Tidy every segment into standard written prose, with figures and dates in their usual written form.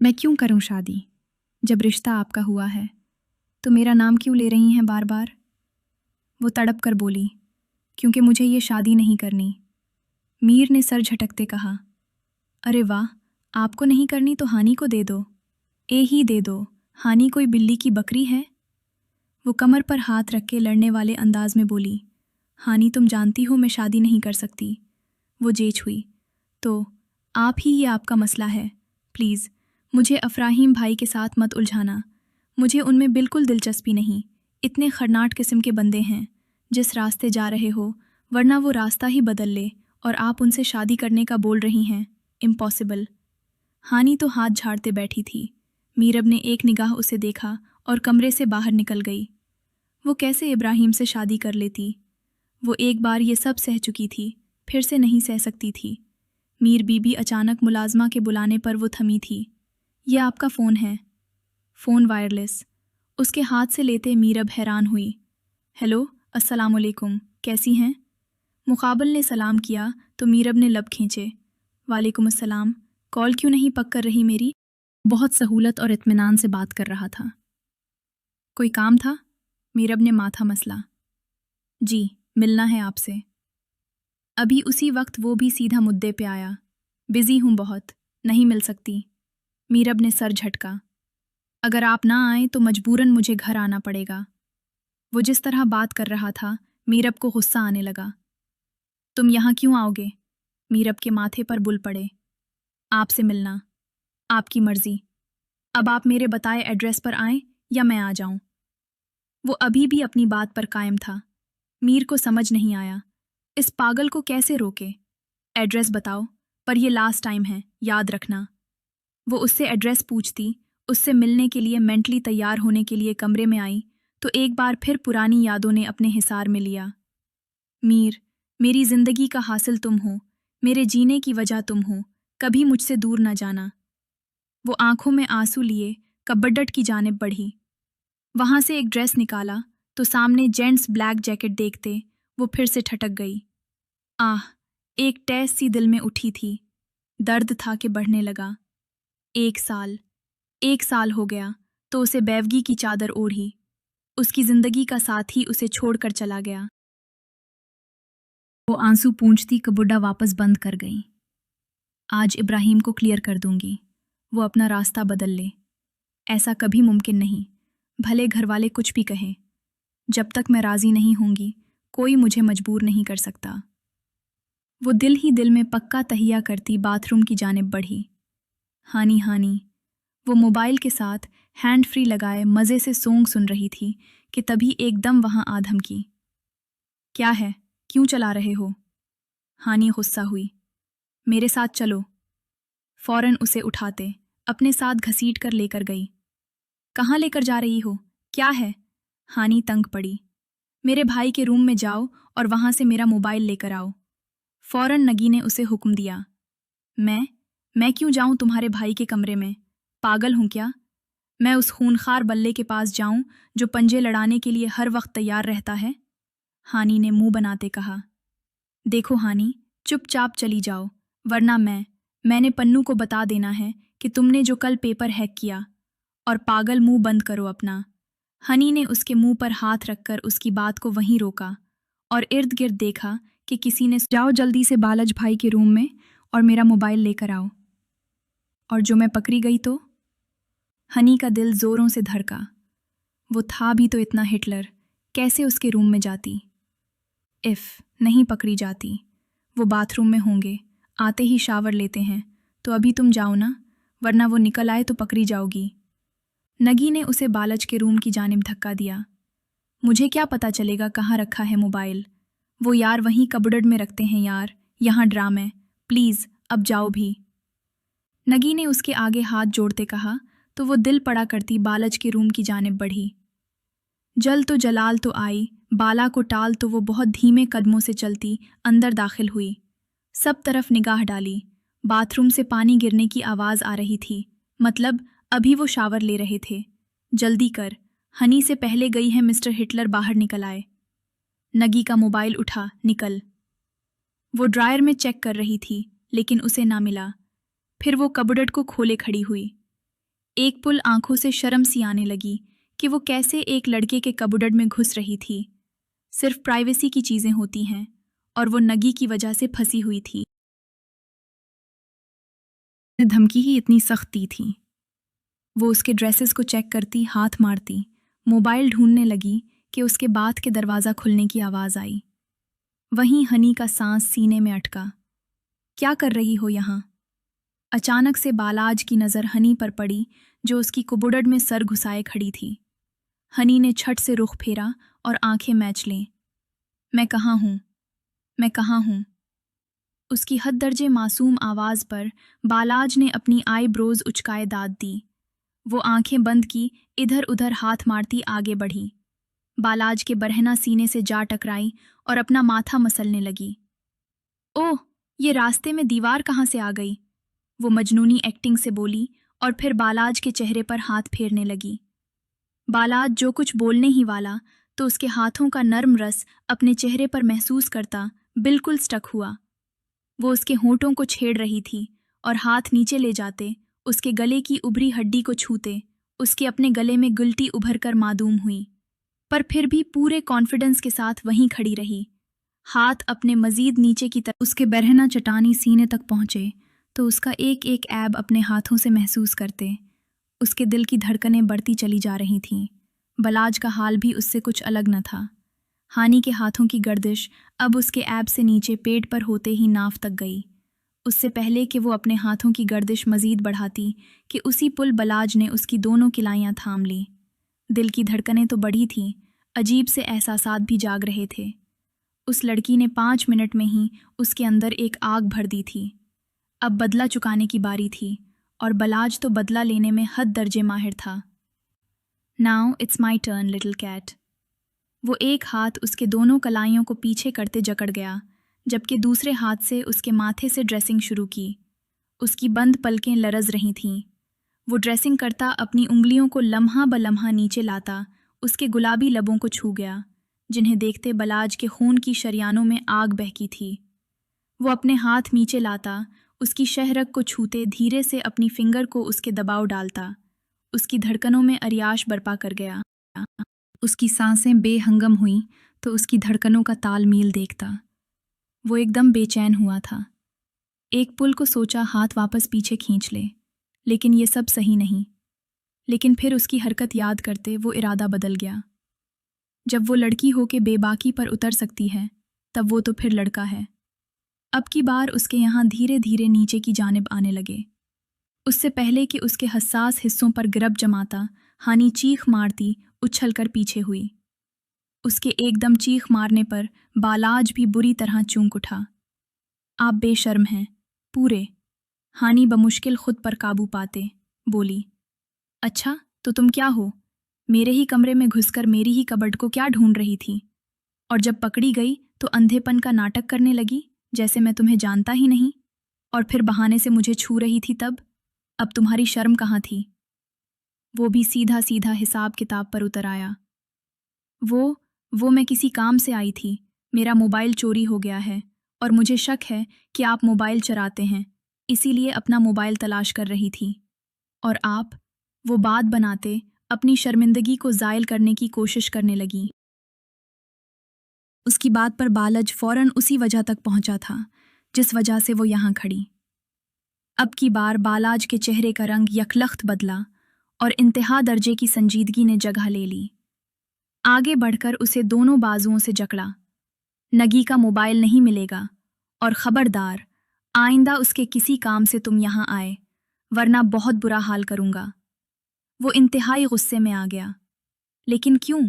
मैं क्यों करूं शादी? जब रिश्ता आपका हुआ है तो मेरा नाम क्यों ले रही हैं बार बार? वो तड़प कर बोली, क्योंकि मुझे ये शादी नहीं करनी। मीर ने सर झटकते कहा, अरे वाह, आपको नहीं करनी तो हानि को दे दो। ही दे दो, हानि कोई बिल्ली की बकरी है? वो कमर पर हाथ रख के लड़ने वाले अंदाज में बोली, हानि तुम जानती हो मैं शादी नहीं कर सकती। वो जेच हुई, तो आप ही ये आपका मसला है। प्लीज़ मुझे अफराहीम भाई के साथ मत उलझाना, मुझे उनमें बिल्कुल दिलचस्पी नहीं। इतने खरनाट किस्म के बंदे हैं, जिस रास्ते जा रहे हो वरना वो रास्ता ही बदल ले और आप उनसे शादी करने का बोल रही हैं। इम्पॉसिबल। हानि तो हाथ झाड़ते बैठी थी। मीरब ने एक निगाह उसे देखा और कमरे से बाहर निकल गई। वो कैसे इब्राहिम से शादी कर लेती? वो एक बार ये सब सह चुकी थी, फिर से नहीं सह सकती थी। मीर बीबी अचानक मुलाजमा के बुलाने पर वो थमी थी। ये आपका फ़ोन है। Phone wireless. उसके हाथ से लेते मीरब हैरान हुई। हेलो, अस्सलामुअलैकुम, कैसी हैं? मुकाबल ने सलाम किया तो मीरब ने लब खींचे। वालेकुम अस्सलाम, कॉल क्यों नहीं पक कर रही मेरी? बहुत सहूलत और इत्मीनान से बात कर रहा था। कोई काम था? मीरब ने माथा मसला। जी, मिलना है आपसे। अभी उसी वक्त वो भी सीधा मुद्दे पे आया। बिज़ी हूँ बहुत, नहीं मिल सकती। मीरब ने सर झटका। अगर आप ना आए तो मजबूरन मुझे घर आना पड़ेगा। वो जिस तरह बात कर रहा था, मीरब को गुस्सा आने लगा। तुम यहाँ क्यों आओगे? मीरब के माथे पर बुल पड़े। आपसे मिलना। आपकी मर्जी। अब आप मेरे बताए एड्रेस पर आएं या मैं आ जाऊं? वो अभी भी अपनी बात पर कायम था। मीर को समझ नहीं आया, इस पागल को कैसे रोके। एड्रेस बताओ, पर ये लास्ट टाइम है, याद रखना। वो उससे एड्रेस पूछती, उससे मिलने के लिए मेंटली तैयार होने के लिए कमरे में आई तो एक बार फिर पुरानी यादों ने अपने हिसार में लिया। मीर, मेरी जिंदगी का हासिल तुम हो, मेरे जीने की वजह तुम हो, कभी मुझसे दूर न जाना। वो आंखों में आंसू लिए कबड्डट की जानिब बढ़ी। वहां से एक ड्रेस निकाला तो सामने जेंट्स ब्लैक जैकेट देखते वो फिर से ठटक गई। आह, एक टैस सी दिल में उठी थी। दर्द था कि बढ़ने लगा। एक साल हो गया तो उसे बेवगी की चादर ओढ़ी। उसकी जिंदगी का साथी उसे छोड़कर चला गया। वो आंसू पूंछती कबुड्डा वापस बंद कर गई। आज इब्राहिम को क्लियर कर दूंगी, वो अपना रास्ता बदल ले। ऐसा कभी मुमकिन नहीं, भले घर वाले कुछ भी कहें। जब तक मैं राजी नहीं होंगी कोई मुझे मजबूर नहीं कर सकता। वो दिल ही दिल में पक्का तहिया करती बाथरूम की जानिब बढ़ी। हानि हानि। वो मोबाइल के साथ हैंड फ्री लगाए मज़े से सॉन्ग सुन रही थी कि तभी एकदम वहां आ धमकी। क्या है, क्यों चला रहे हो? हानि गुस्सा हुई। मेरे साथ चलो। फौरन उसे उठाते अपने साथ घसीट कर लेकर गई। कहाँ लेकर जा रही हो? क्या है? हानि तंग पड़ी। मेरे भाई के रूम में जाओ और वहां से मेरा मोबाइल लेकर आओ। फौरन नगी ने उसे हुक्म दिया। मैं क्यों जाऊं तुम्हारे भाई के कमरे में? पागल हूं क्या? मैं उस खूनखार बल्ले के पास जाऊं जो पंजे लड़ाने के लिए हर वक्त तैयार रहता है? हानि ने मुंह बनाते कहा। देखो हानि, चुपचाप चली जाओ, वरना मैंने पन्नू को बता देना है कि तुमने जो कल पेपर हैक किया। और पागल मुंह बंद करो अपना। हनी ने उसके मुंह पर हाथ रखकर उसकी बात को वहीं रोका और इर्द गिर्द देखा कि किसी ने जाओ जल्दी से बालज भाई के रूम में और मेरा मोबाइल लेकर आओ। और जो मैं पकड़ी गई तो? हनी का दिल जोरों से धड़का। वो था भी तो इतना हिटलर, कैसे उसके रूम में जाती? नहीं पकड़ी जाती। वो बाथरूम में होंगे, आते ही शावर लेते हैं, तो अभी तुम जाओ ना, वरना वो निकल आए तो पकड़ी जाओगी। नगी ने उसे बालज के रूम की जानिब धक्का दिया। मुझे क्या पता चलेगा कहाँ रखा है मोबाइल? वो यार वहीं कबर्ड में रखते हैं यार, यहाँ ड्राम है, प्लीज़ अब जाओ भी। नगी ने उसके आगे हाथ जोड़ते कहा तो वो दिल पड़ा करती बालज के रूम की जानिब बढ़ी। जल तो जलाल तो आई, बाला को टाल तो वो बहुत धीमे कदमों से चलती अंदर दाखिल हुई। सब तरफ निगाह डाली, बाथरूम से पानी गिरने की आवाज़ आ रही थी, मतलब अभी वो शावर ले रहे थे। जल्दी कर, हनी से पहले गई है मिस्टर हिटलर बाहर निकल आए। नगी का मोबाइल उठा, निकल। वो ड्रायर में चेक कर रही थी लेकिन उसे ना मिला। फिर वो कबर्ड को खोले खड़ी हुई। एक पुल आंखों से शर्म सी आने लगी कि वो कैसे एक लड़के के कबुडड में घुस रही थी। सिर्फ प्राइवेसी की चीजें होती हैं और वो नगी की वजह से फंसी हुई थी। धमकी ही इतनी सख्ती थी। वो उसके ड्रेसेस को चेक करती, हाथ मारती, मोबाइल ढूंढने लगी कि उसके बाथ के दरवाज़ा खुलने की आवाज़ आई। वहीं हनी का सांस सीने में अटका। क्या कर रही हो यहाँ? अचानक से बालाज की नज़र हनी पर पड़ी, जो उसकी कुबुडड में सर घुसाए खड़ी थी। हनी ने छट से रुख फेरा और आंखें मैच लें। मैं कहाँ हूँ? मैं कहाँ हूँ? उसकी हद दर्जे मासूम आवाज़ पर बालाज ने अपनी आईब्रोज उचकाए दाद दी। वो आंखें बंद की, इधर उधर हाथ मारती आगे बढ़ी। बालाज के बरहना सीने से जा टकराई और अपना माथा मसलने लगी। ओह, ये रास्ते में दीवार कहाँ से आ गई? वो मजनूनी एक्टिंग से बोली और फिर बालाज के चेहरे पर हाथ फेरने लगी। बालाज जो कुछ बोलने ही वाला तो उसके हाथों का नर्म रस अपने चेहरे पर महसूस करता बिल्कुल स्टक हुआ। वो उसके होंठों को छेड़ रही थी और हाथ नीचे ले जाते, उसके गले की उभरी हड्डी को छूते, उसके अपने गले में गुलटी उभर कर मादूम हुई, पर फिर भी पूरे कॉन्फिडेंस के साथ वहीं खड़ी रही। हाथ अपने मजीद नीचे की तरफ उसके बरहना चटानी सीने तक पहुंचे तो उसका एक एक ऐब अपने हाथों से महसूस करते। उसके दिल की धड़कनें बढ़ती चली जा रही थीं। बालाज का हाल भी उससे कुछ अलग न था। हानि के हाथों की गर्दिश अब उसके ऐब से नीचे पेट पर होते ही नाव तक गई। उससे पहले कि वो अपने हाथों की गर्दिश मजीद बढ़ाती कि उसी पुल बालाज ने उसकी दोनों किलाइयाँ थाम लीं। दिल की धड़कनें तो बढ़ी थीं, अजीब से एहसासात भी जाग रहे थे। उस लड़की ने 5 मिनट में ही उसके अंदर एक आग भर दी थी। अब बदला चुकाने की बारी थी और बालाज तो बदला लेने में हद दर्जे माहिर था। Now it's my turn little cat. वो एक हाथ उसके दोनों कलाइयों को पीछे करते जकड़ गया, जबकि दूसरे हाथ से उसके माथे से ड्रेसिंग शुरू की। उसकी बंद पलकें लरज रही थीं। वो ड्रेसिंग करता अपनी उंगलियों को लम्हा ब लम्हा नीचे लाता, उसके गुलाबी लबों को छू गया, जिन्हें देखते बालाज के खून की शरियानों में आग बहकी थी। वो अपने हाथ नीचे लाता, उसकी शहरग को छूते धीरे से अपनी फिंगर को उसके दबाव डालता। उसकी धड़कनों में अरियाश बर्पा कर गया। उसकी सांसें बेहंगम हुईं तो उसकी धड़कनों का तालमेल देखता। वो एकदम बेचैन हुआ था। एक पुल को सोचा हाथ वापस पीछे खींच ले, लेकिन ये सब सही नहीं। लेकिन फिर उसकी हरकत याद करते वो इरादा बदल गया। जब वो लड़की हो के बेबाकी पर उतर सकती है, तब वो तो फिर लड़का है। अब की बार उसके यहाँ धीरे धीरे नीचे की जानिब आने लगे। उससे पहले कि उसके हसास हिस्सों पर गिरब जमाता, हानि चीख मारती उछलकर पीछे हुई। उसके एकदम चीख मारने पर बालाज भी बुरी तरह चूक उठा। आप बेशर्म हैं, पूरे। हानि बमुश्किल खुद पर काबू पाते बोली। अच्छा, तो तुम क्या हो? मेरे ही कमरे में घुसकर मेरी ही कबर्ड को क्या ढूंढ रही थी? और जब पकड़ी गई तो अंधेपन का नाटक करने लगी, जैसे मैं तुम्हें जानता ही नहीं। और फिर बहाने से मुझे छू रही थी तब। अब तुम्हारी शर्म कहाँ थी? वो भी सीधा सीधा हिसाब किताब पर उतर आया। वो मैं किसी काम से आई थी। मेरा मोबाइल चोरी हो गया है और मुझे शक है कि आप मोबाइल चराते हैं, इसीलिए अपना मोबाइल तलाश कर रही थी। और आप? वो बात बनाते अपनी शर्मिंदगी को ज़ायल करने की कोशिश करने लगी। उसकी बात पर बालाज फौरन उसी वजह तक पहुंचा था जिस वजह से वो यहाँ खड़ी। अब की बार बालाज के चेहरे का रंग यकलख्त बदला और इंतहा दर्जे की संजीदगी ने जगह ले ली। आगे बढ़कर उसे दोनों बाजुओं से जकड़ा। नगी का मोबाइल नहीं मिलेगा और खबरदार, आइंदा उसके किसी काम से तुम यहाँ आए, वरना बहुत बुरा हाल करूँगा। वो इंतहाई गुस्से में आ गया। लेकिन क्यों?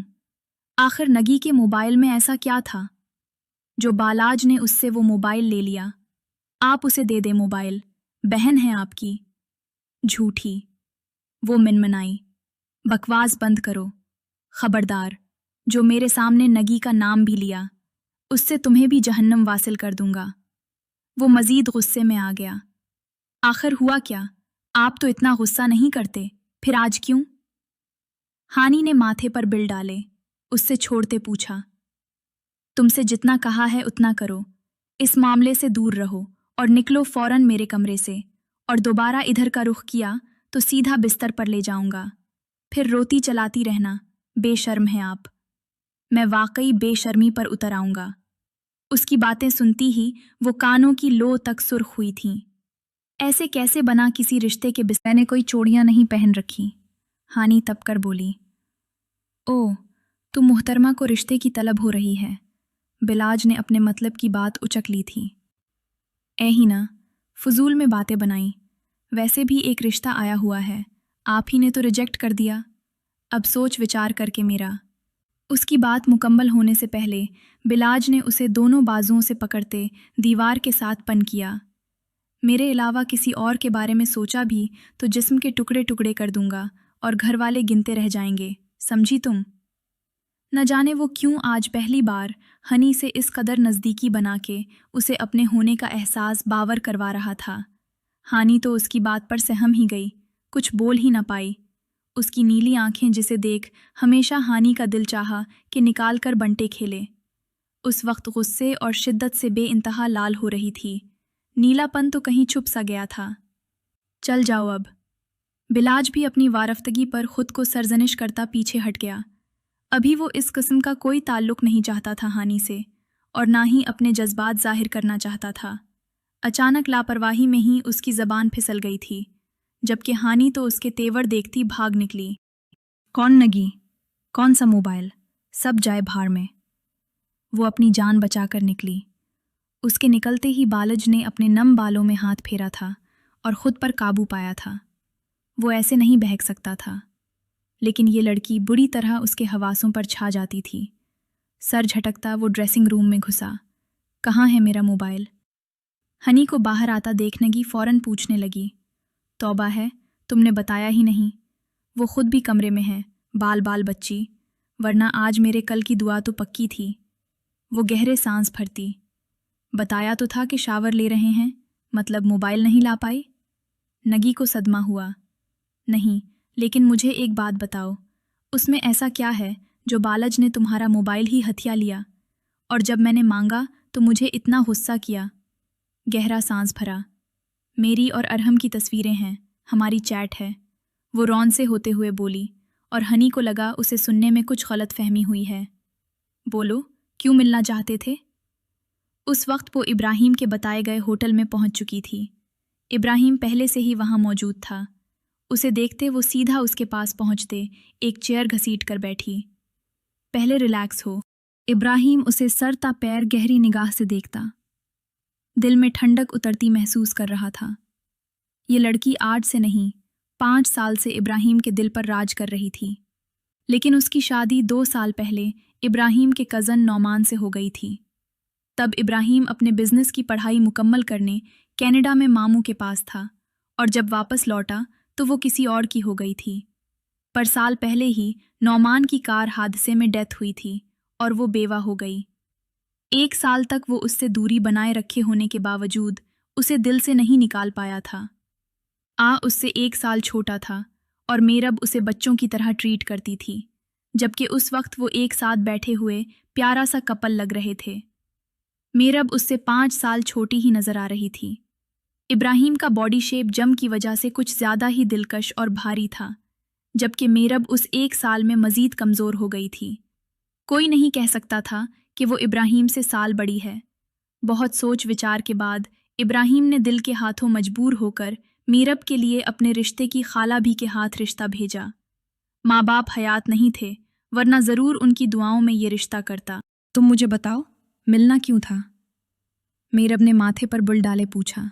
आखिर नगी के मोबाइल में ऐसा क्या था जो बालाज ने उससे वो मोबाइल ले लिया? आप उसे दे दे मोबाइल, बहन है आपकी। झूठी, वो मिनमनाई। बकवास बंद करो। खबरदार, जो मेरे सामने नगी का नाम भी लिया, उससे तुम्हें भी जहन्नम वासिल कर दूंगा। वो मजीद गुस्से में आ गया। आखिर हुआ क्या? आप तो इतना गुस्सा नहीं करते, फिर आज क्यों? हानि ने माथे पर बिल डाले, उससे छोड़ते पूछा। तुमसे जितना कहा है उतना करो। इस मामले से दूर रहो और निकलो फौरन मेरे कमरे से। और दोबारा इधर का रुख किया तो सीधा बिस्तर पर ले जाऊंगा, फिर रोती चलाती रहना, बेशर्म हैं आप। मैं वाकई बेशर्मी पर उतर आऊंगा। उसकी बातें सुनती ही वो कानों की लो तक सुर्ख हुई थीं। ऐसे कैसे बना किसी रिश्ते के बिस्तर ने कोई चूड़ियां नहीं पहन रखी। हानि तप कर बोली, ओह, तुम मुहतरमा को रिश्ते की तलब हो रही है। बिलाज ने अपने मतलब की बात उचक ली थी। ही ना, फजूल में बातें बनाई। वैसे भी एक रिश्ता आया हुआ है, आप ही ने तो रिजेक्ट कर दिया। अब सोच विचार करके मेरा। उसकी बात मुकम्मल होने से पहले बिलाज ने उसे दोनों बाजुओं से पकड़ते दीवार के साथ पन किया। मेरे अलावा किसी और के बारे में सोचा भी तो जिस्म के टुकड़े टुकड़े कर दूंगा और घर वाले गिनते रह जाएंगे, समझी तुम? न जाने वो क्यों आज पहली बार हनी से इस कदर नज़दीकी बना के उसे अपने होने का एहसास बावर करवा रहा था। हानि तो उसकी बात पर सहम ही गई, कुछ बोल ही न पाई। उसकी नीली आंखें जिसे देख हमेशा हानि का दिल चाहा कि निकाल कर बंटे खेले। उस वक्त गुस्से और शिद्दत से बेइंतहा लाल हो रही थी। नीलापन तो कहीं छुप सा गया था। चल जाओ अब। बिलाज भी अपनी वारफ्तगी पर खुद को सरजनिश करता पीछे हट गया। अभी वो इस किस्म का कोई ताल्लुक नहीं चाहता था हानि से, और ना ही अपने जज्बात जाहिर करना चाहता था। अचानक लापरवाही में ही उसकी ज़बान फिसल गई थी, जबकि हानि तो उसके तेवर देखती भाग निकली। कौन नगी? कौन सा मोबाइल? सब जाए भाड़ में। वो अपनी जान बचाकर निकली। उसके निकलते ही बालज ने अपने नम बालों में हाथ फेरा था और खुद पर काबू पाया था। वो ऐसे नहीं बहक सकता था, लेकिन ये लड़की बुरी तरह उसके हवासों पर छा जाती थी। सर झटकता वो ड्रेसिंग रूम में घुसा। कहाँ है मेरा मोबाइल? हनी को बाहर आता देख नगी फौरन पूछने लगी, तौबा है, तुमने बताया ही नहीं। वो खुद भी कमरे में है, बाल बाल बच्ची, वरना आज मेरे कल की दुआ तो पक्की थी। वो गहरे सांस भरती। बताया तो था कि शावर ले रहे हैं, मतलब मोबाइल नहीं ला पाई? नगी को सदमा हुआ। नहीं, लेकिन मुझे एक बात बताओ, उसमें ऐसा क्या है जो बालज ने तुम्हारा मोबाइल ही हथिया लिया, और जब मैंने मांगा तो मुझे इतना गुस्सा किया? गहरा सांस भरा। मेरी और अरहम की तस्वीरें हैं, हमारी चैट है, वो रौन से होते हुए बोली, और हनी को लगा उसे सुनने में कुछ गलत फहमी हुई है। बोलो, क्यों मिलना चाहते थे? उस वक्त वो इब्राहिम के बताए गए होटल में पहुंच चुकी थी। इब्राहिम पहले से ही वहां मौजूद था। उसे देखते वो सीधा उसके पास पहुंचते एक चेयर घसीट कर बैठी। पहले रिलैक्स हो। इब्राहिम उसे सर ता पैर गहरी निगाह से देखता। दिल में ठंडक उतरती महसूस कर रहा था। ये लड़की आज से नहीं, 5 साल से इब्राहिम के दिल पर राज कर रही थी। लेकिन उसकी शादी 2 साल पहले इब्राहिम के कज़न नौमान से हो गई थी। तब इब्राहिम अपने बिजनेस की पढ़ाई मुकम्मल करने कनाडा में मामू के पास था, और जब वापस लौटा तो वो किसी और की हो गई थी। पर साल पहले ही नौमान की कार हादसे में डेथ हुई थी और वो बेवा हो गई। 1 साल तक वो उससे दूरी बनाए रखे होने के बावजूद उसे दिल से नहीं निकाल पाया था। उससे 1 साल छोटा था और मेरब उसे बच्चों की तरह ट्रीट करती थी, जबकि उस वक्त वो एक साथ बैठे हुए प्यारा सा कपल लग रहे थे। मेरब उससे 5 साल छोटी ही नजर आ रही थी। इब्राहिम का बॉडी शेप जम की वजह से कुछ ज्यादा ही दिलकश और भारी था, जबकि मेरब उस 1 साल में मजीद कमजोर हो गई थी। कोई नहीं कह सकता था कि वो इब्राहिम से साल बड़ी है। बहुत सोच विचार के बाद इब्राहिम ने दिल के हाथों मजबूर होकर मेरब के लिए अपने रिश्ते की खाला भी के हाथ रिश्ता भेजा। माँ बाप हयात नहीं थे, वरना ज़रूर उनकी दुआओं में ये रिश्ता करता। तुम मुझे बताओ, मिलना क्यों था? मेरब ने माथे पर बुल डाले पूछा।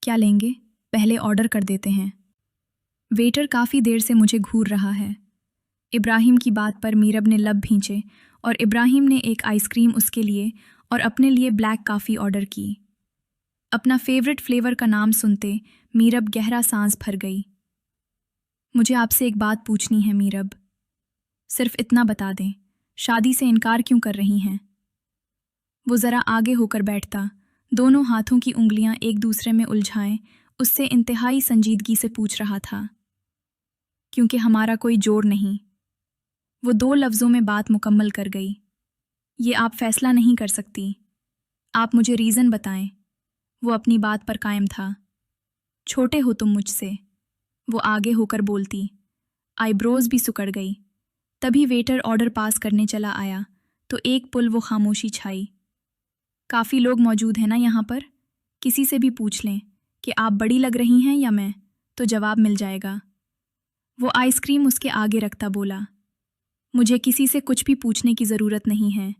क्या लेंगे? पहले ऑर्डर कर देते हैं। वेटर काफ़ी देर से मुझे घूर रहा है। इब्राहिम की बात पर मेरब ने लब भींचे और इब्राहिम ने एक आइसक्रीम उसके लिए और अपने लिए ब्लैक कॉफ़ी ऑर्डर की। अपना फेवरेट फ्लेवर का नाम सुनते मेरब गहरा सांस भर गई। मुझे आपसे एक बात पूछनी है मेरब, सिर्फ इतना बता दें, शादी से इनकार क्यों कर रही हैं? वो ज़रा आगे होकर बैठता, दोनों हाथों की उंगलियां एक दूसरे में उलझाएं उससे इंतहाई संजीदगी से पूछ रहा था। क्योंकि हमारा कोई जोड़ नहीं। वो 2 लफ्ज़ों में बात मुकम्मल कर गई। ये आप फैसला नहीं कर सकती, आप मुझे रीज़न बताएं। वो अपनी बात पर कायम था। छोटे हो तुम मुझसे, वो आगे होकर बोलती। आईब्रोज भी सुकड़ गई। तभी वेटर ऑर्डर पास करने चला आया तो एक पुल वो खामोशी छाई। काफ़ी लोग मौजूद हैं ना यहाँ पर? किसी से भी पूछ लें कि आप बड़ी लग रही हैं या मैं, तो जवाब मिल जाएगा। वो आइसक्रीम उसके आगे रखता बोला, मुझे किसी से कुछ भी पूछने की ज़रूरत नहीं है।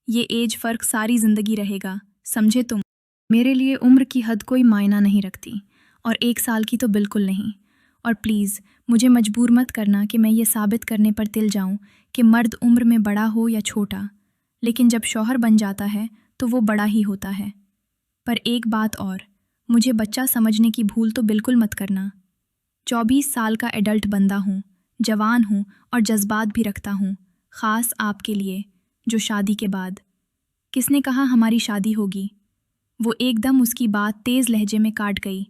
ये एज फ़र्क सारी ज़िंदगी रहेगा, समझे तुम? मेरे लिए उम्र की हद कोई मायना नहीं रखती, और 1 साल की तो बिल्कुल नहीं। और प्लीज़ मुझे मजबूर मत करना कि मैं ये साबित करने पर तिल जाऊं कि मर्द उम्र में बड़ा हो या छोटा, लेकिन जब शौहर बन जाता है तो वो बड़ा ही होता है। पर एक बात और, मुझे बच्चा समझने की भूल तो बिल्कुल मत करना। 24 साल का एडल्ट बंदा हूँ, जवान हूँ और जज्बात भी रखता हूँ, ख़ास आपके लिए, जो शादी के बाद। किसने कहा हमारी शादी होगी? वो एकदम उसकी बात तेज़ लहजे में काट गई।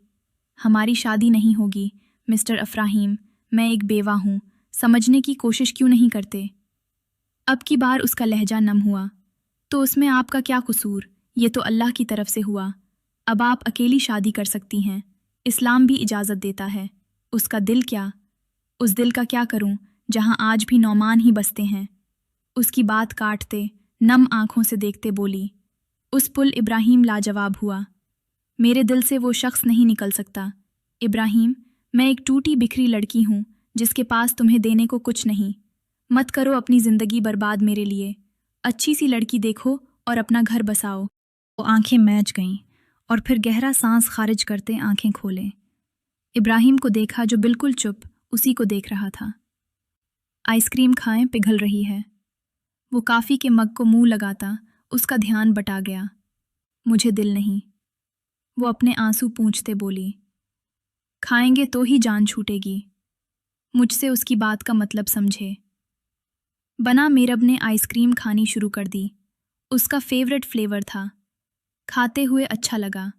हमारी शादी नहीं होगी मिस्टर अफ्राहीम, मैं एक बेवा हूँ, समझने की कोशिश क्यों नहीं करते? अब की बार उसका लहजा नम हुआ। तो उसमें आपका क्या कसूर? ये तो अल्लाह की तरफ से हुआ। अब आप अकेली शादी कर सकती हैं, इस्लाम भी इजाज़त देता है। उसका दिल क्या? उस दिल का क्या करूं जहां आज भी नौमान ही बसते हैं? उसकी बात काटते, नम आंखों से देखते बोली। उस पुल इब्राहिम लाजवाब हुआ। मेरे दिल से वो शख्स नहीं निकल सकता। इब्राहिम, मैं एक टूटी बिखरी लड़की हूँ जिसके पास तुम्हें देने को कुछ नहीं। मत करो अपनी ज़िंदगी बर्बाद मेरे लिए। अच्छी सी लड़की देखो और अपना घर बसाओ। वो आंखें मैच गईं और फिर गहरा सांस खारिज करते आंखें खोले। इब्राहिम को देखा जो बिल्कुल चुप उसी को देख रहा था। आइसक्रीम खाएं, पिघल रही है। वो काफ़ी के मग को मुंह लगाता उसका ध्यान बटा गया। मुझे दिल नहीं, वो अपने आंसू पूंछते बोली। खाएंगे तो ही जान छूटेगी। मुझसे उसकी बात का मतलब समझे। बना मेरब ने आइसक्रीम खानी शुरू कर दी। उसका फेवरेट फ्लेवर था। खाते हुए अच्छा लगा।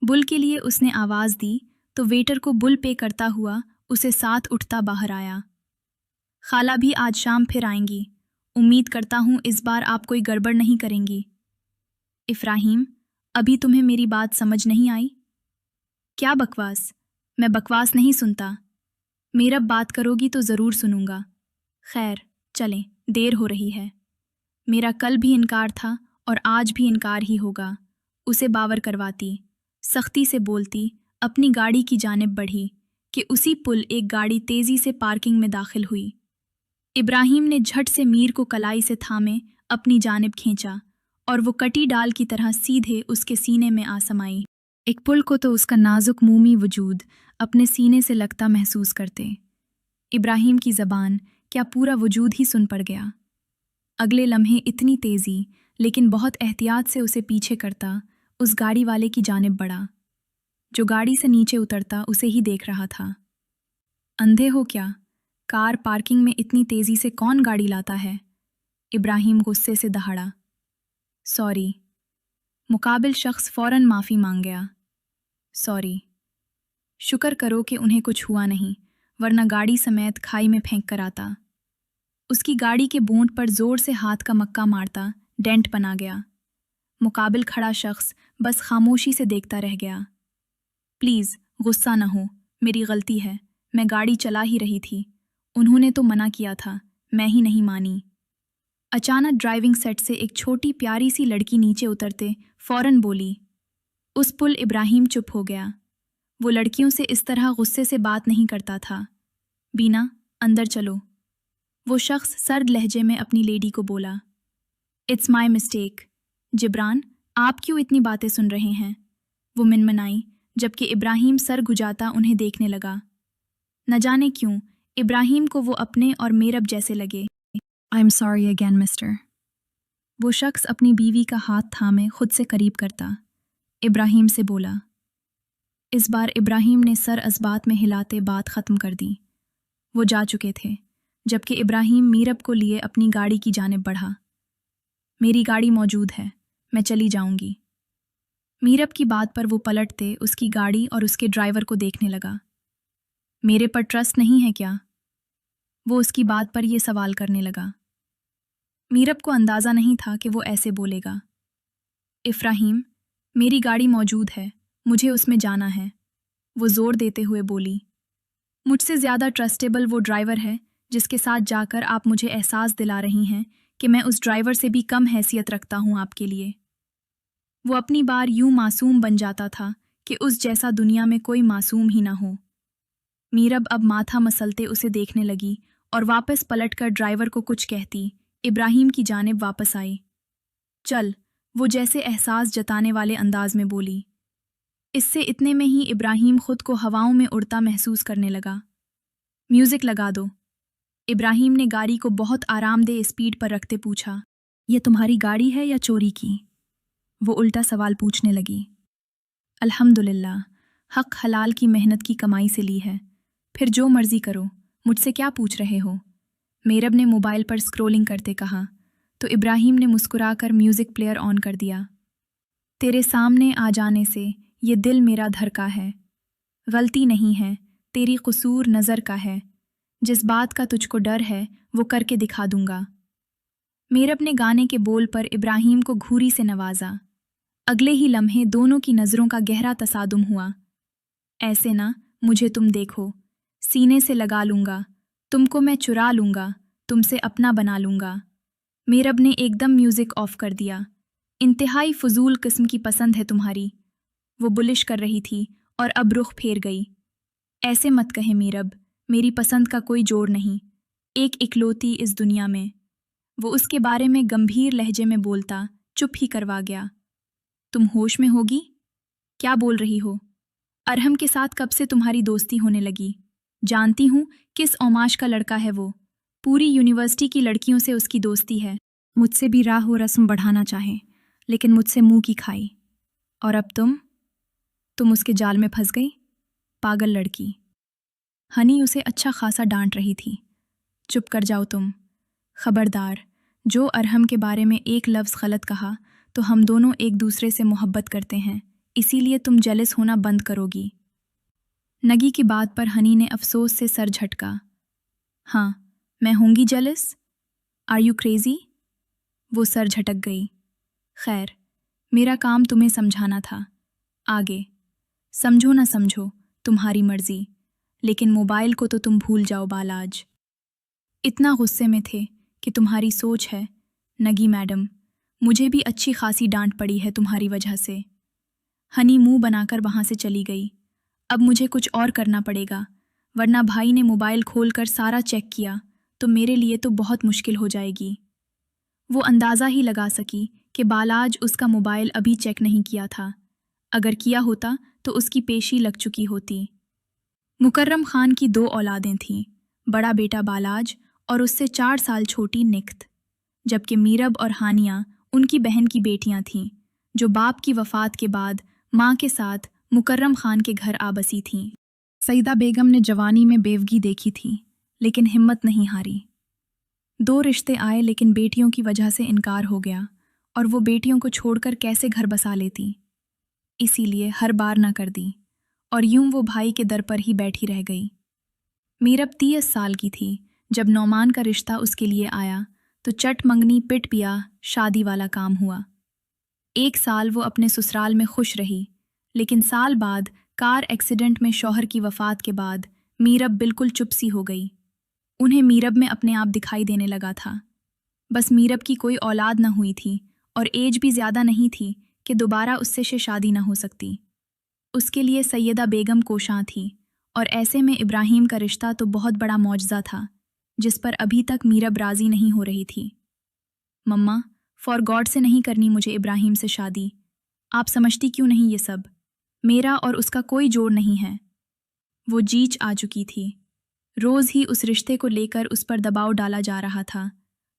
बुल के लिए उसने आवाज़ दी तो वेटर को बुल पे करता हुआ उसे साथ उठता बाहर आया। खाला भी आज शाम फिर आएंगी। उम्मीद करता हूँ इस बार आप कोई गड़बड़ नहीं करेंगी। इफ्राहीम, अभी तुम्हें मेरी बात समझ नहीं आई? क्या बकवास? मैं बकवास नहीं सुनता। मेरब बात करोगी तो ज़रूर सुनूंगा। खैर चलें, देर हो रही है। मेरा कल भी इनकार था और आज भी इनकार ही होगा। उसे बावर करवाती, सख्ती से बोलती, अपनी गाड़ी की जानिब बढ़ी कि उसी पुल एक गाड़ी तेज़ी से पार्किंग में दाखिल हुई। इब्राहिम ने झट से मीर को कलाई से थामे अपनी जानिब खींचा और वो कटी डाल की तरह सीधे उसके सीने में आ समाई। एक पुल को तो उसका नाजुक मोमी वजूद अपने सीने से लगता महसूस करते। इब्राहिम की ज़बान क्या पूरा वजूद ही सुन पड़ गया। अगले लम्हे इतनी तेज़ी लेकिन बहुत एहतियात से उसे पीछे करता उस गाड़ी वाले की जानिब बढ़ा, जो गाड़ी से नीचे उतरता उसे ही देख रहा था। अंधे हो क्या? कार पार्किंग में इतनी तेज़ी से कौन गाड़ी लाता है? इब्राहिम गुस्से से दहाड़ा। सॉरी। मुकाबिल शख्स फ़ौरन माफ़ी मांग गया। सॉरी। शुक्र करो कि उन्हें कुछ हुआ नहीं, वरना गाड़ी समेत खाई में फेंक कर आता। उसकी गाड़ी के बूंट पर ज़ोर से हाथ का मक्का मारता डेंट बना गया। मुकाबिल खड़ा शख्स बस खामोशी से देखता रह गया। प्लीज़ गुस्सा न हो, मेरी गलती है, मैं गाड़ी चला ही रही थी। उन्होंने तो मना किया था, मैं ही नहीं मानी। अचानक ड्राइविंग सेट से एक छोटी प्यारी सी लड़की नीचे उतरते फ़ौरन बोली। उस पुल इब्राहिम चुप हो गया। वो लड़कियों से इस तरह गुस्से से बात नहीं करता था। बीना, अंदर चलो। वो शख्स सर्द लहजे में अपनी लेडी को बोला। It's my mistake. जिब्रान, आप क्यों इतनी बातें सुन रहे हैं? वो मिनमनाई, जबकि इब्राहिम सर गुजाता उन्हें देखने लगा। न जाने क्यों इब्राहिम को वो अपने और मेरब जैसे लगे। I am sorry again mister. वो शख्स अपनी बीवी का हाथ थामे खुद से करीब करता इब्राहिम से बोला। इस बार इब्राहिम ने सर असबात में हिलाते बात ख़त्म कर दी। वो जा चुके थे, जबकि इब्राहिम मीरब को लिए अपनी गाड़ी की जानिब बढ़ा। मेरी गाड़ी मौजूद है, मैं चली जाऊंगी। मीरब की बात पर वो पलटते उसकी गाड़ी और उसके ड्राइवर को देखने लगा। मेरे पर ट्रस्ट नहीं है क्या? वो उसकी बात पर ये सवाल करने लगा। मीरब को अंदाज़ा नहीं था कि वो ऐसे बोलेगा। इफ्राहीम, मेरी गाड़ी मौजूद है, मुझे उसमें जाना है, वो ज़ोर देते हुए बोली। मुझसे ज़्यादा ट्रस्टेबल वो ड्राइवर है जिसके साथ जाकर आप मुझे एहसास दिला रही हैं कि मैं उस ड्राइवर से भी कम हैसियत रखता हूँ आपके लिए। वो अपनी बार यूं मासूम बन जाता था कि उस जैसा दुनिया में कोई मासूम ही ना हो। मीरब अब माथा मसलते उसे देखने लगी और वापस पलटकर ड्राइवर को कुछ कहती इब्राहिम की जानिब वापस आई। चल, वो जैसे एहसास जताने वाले अंदाज में बोली। इससे इतने में ही इब्राहिम खुद को हवाओं में उड़ता महसूस करने लगा। म्यूजिक लगा दो, इब्राहिम ने गाड़ी को बहुत आरामदेह स्पीड पर रखते पूछा। यह तुम्हारी गाड़ी है या चोरी की? वो उल्टा सवाल पूछने लगी। अल्हम्दुलिल्लाह, हक हलाल की मेहनत की कमाई से ली है, फिर जो मर्जी करो, मुझसे क्या पूछ रहे हो? मीरब ने मोबाइल पर स्क्रोलिंग करते कहा तो इब्राहिम ने मुस्कुराकर म्यूजिक प्लेयर ऑन कर दिया। तेरे सामने आ जाने से ये दिल मेरा धड़का है, गलती नहीं है, तेरी कसूर नज़र का है, जिस बात का तुझको डर है वो करके दिखा दूंगा। मीरब ने गाने के बोल पर इब्राहिम को घूरी से नवाजा। अगले ही लम्हे दोनों की नज़रों का गहरा तसादुम हुआ। ऐसे ना, मुझे तुम देखो, सीने से लगा लूंगा, तुमको मैं चुरा लूंगा, तुमसे अपना बना लूंगा। मीरब ने एकदम म्यूजिक ऑफ कर दिया। इंतहाई फजूल किस्म की पसंद है तुम्हारी, वो बुलिश कर रही थी और अब रुख फेर गई। ऐसे मत कहे मीरब, मेरी पसंद का कोई जोड़ नहीं, एक इकलौती इस दुनिया में। वो उसके बारे में गंभीर लहजे में बोलता चुप ही करवा गया। तुम होश में होगी? क्या बोल रही हो? अरहम के साथ कब से तुम्हारी दोस्ती होने लगी? जानती हूँ किस औमाश का लड़का है वो, पूरी यूनिवर्सिटी की लड़कियों से उसकी दोस्ती है। मुझसे भी राह व रस्म बढ़ाना चाहे, लेकिन मुझसे मुंह की खाई। और अब तुम उसके जाल में फंस गई, पागल लड़की। हनी उसे अच्छा खासा डांट रही थी। चुप कर जाओ तुम, खबरदार, जो अरहम के बारे में एक लफ्ज़ गलत कहा तो हम दोनों एक दूसरे से मोहब्बत करते हैं, इसीलिए तुम जेलस होना बंद करोगी। नगी की बात पर हनी ने अफसोस से सर झटका। हाँ, मैं होंगी जेलस? Are you crazy? वो सर झटक गई। खैर, मेरा काम तुम्हें समझाना था, आगे समझो ना समझो तुम्हारी मर्जी, लेकिन मोबाइल को तो तुम भूल जाओ बालाज। इतना गुस्से में थे कि तुम्हारी सोच है। नगी मैडम, मुझे भी अच्छी खासी डांट पड़ी है तुम्हारी वजह से। हनी मुंह बनाकर वहां से चली गई। अब मुझे कुछ और करना पड़ेगा, वरना भाई ने मोबाइल खोलकर सारा चेक किया तो मेरे लिए तो बहुत मुश्किल हो जाएगी। वो अंदाज़ा ही लगा सकी कि बालाज उसका मोबाइल अभी चेक नहीं किया था, अगर किया होता तो उसकी पेशी लग चुकी होती। मुकर्रम खान की 2 औलादें थीं, बड़ा बेटा बालाज और उससे 4 साल छोटी निख्त, जबकि मीरब और हानिया उनकी बहन की बेटियां थीं, जो बाप की वफ़ात के बाद माँ के साथ मुकर्रम खान के घर आ बसी थीं। सईदा बेगम ने जवानी में बेवगी देखी थी, लेकिन हिम्मत नहीं हारी। 2 रिश्ते आए, लेकिन बेटियों की वजह से इनकार हो गया, और वो बेटियों को छोड़कर कैसे घर बसा लेती, इसीलिए हर बार ना कर दी, और यूं वो भाई के दर पर ही बैठी रह गई। मीरब 30 साल की थी जब नौमान का रिश्ता उसके लिए आया तो चट मंगनी पिट पिया शादी वाला काम हुआ। 1 साल वो अपने ससुराल में खुश रही, लेकिन साल बाद कार एक्सीडेंट में शौहर की वफ़ात के बाद मीरब बिल्कुल चुप सी हो गई। उन्हें मीरब में अपने आप दिखाई देने लगा था। बस मीरब की कोई औलाद न हुई थी और एज भी ज़्यादा नहीं थी कि दोबारा उससे शादी न हो सकती। उसके लिए सैयदा बेगम कोशां थी, और ऐसे में इब्राहिम का रिश्ता तो बहुत बड़ा मौजज़ा था, जिस पर अभी तक मीरब राज़ी नहीं हो रही थी। मम्मा, फॉर गॉड से नहीं करनी मुझे इब्राहिम से शादी। आप समझती क्यों नहीं ये सब? मेरा और उसका कोई जोड़ नहीं है। वो जीच आ चुकी थी। रोज़ ही उस रिश्ते को लेकर उस पर दबाव डाला जा रहा था,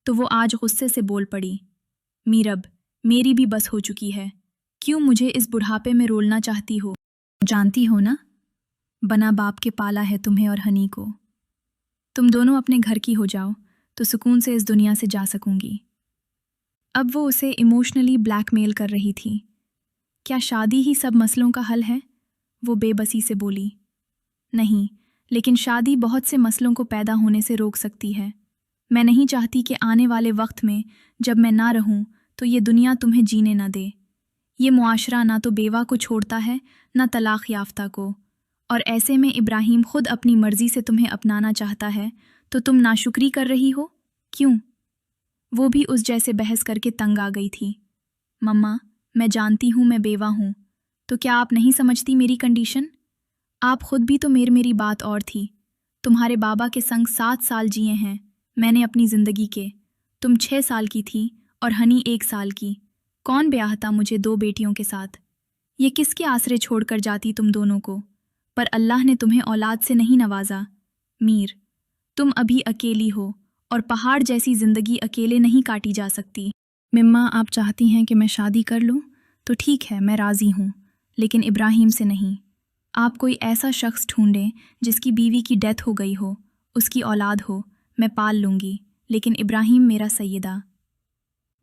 तो वो आज गुस्से से बोल पड़ी। मीरब, मेरी भी बस हो चुकी है। क्यों मुझे इस बुढ़ापे में रोलना चाहती हो? जानती हो ना, बना बाप के पाला है तुम्हें और हनी को। तुम दोनों अपने घर की हो जाओ तो सुकून से इस दुनिया से जा सकूंगी। अब वो उसे इमोशनली ब्लैकमेल कर रही थी। क्या शादी ही सब मसलों का हल है? वो बेबसी से बोली। नहीं, लेकिन शादी बहुत से मसलों को पैदा होने से रोक सकती है। मैं नहीं चाहती कि आने वाले वक्त में जब मैं ना रहूं तो ये दुनिया तुम्हें जीने ना दे। ये मुआशरा ना तो बेवा को छोड़ता है, ना तलाक याफ्ता को, और ऐसे में इब्राहिम खुद अपनी मर्जी से तुम्हें अपनाना चाहता है तो तुम नाशुक्री कर रही हो, क्यों? वो भी उस जैसे बहस करके तंग आ गई थी। मम्मा, मैं जानती हूँ मैं बेवा हूँ, तो क्या आप नहीं समझती मेरी कंडीशन? आप खुद भी तो मेरी बात और थी। तुम्हारे बाबा के संग 7 साल जिए हैं मैंने अपनी ज़िंदगी के। तुम 6 साल की थी और हनी 1 साल की। कौन ब्याहता मुझे 2 बेटियों के साथ? ये किसके आसरे छोड़कर जाती तुम दोनों को? पर अल्लाह ने तुम्हें औलाद से नहीं नवाजा। मीर, तुम अभी अकेली हो और पहाड़ जैसी ज़िंदगी अकेले नहीं काटी जा सकती। मिम्मा, आप चाहती हैं कि मैं शादी कर लूँ तो ठीक है, मैं राज़ी हूँ, लेकिन इब्राहिम से नहीं। आप कोई ऐसा शख्स ढूंढें जिसकी बीवी की डेथ हो गई हो, उसकी औलाद हो, मैं पाल लूँगी, लेकिन इब्राहिम मेरा सैयदा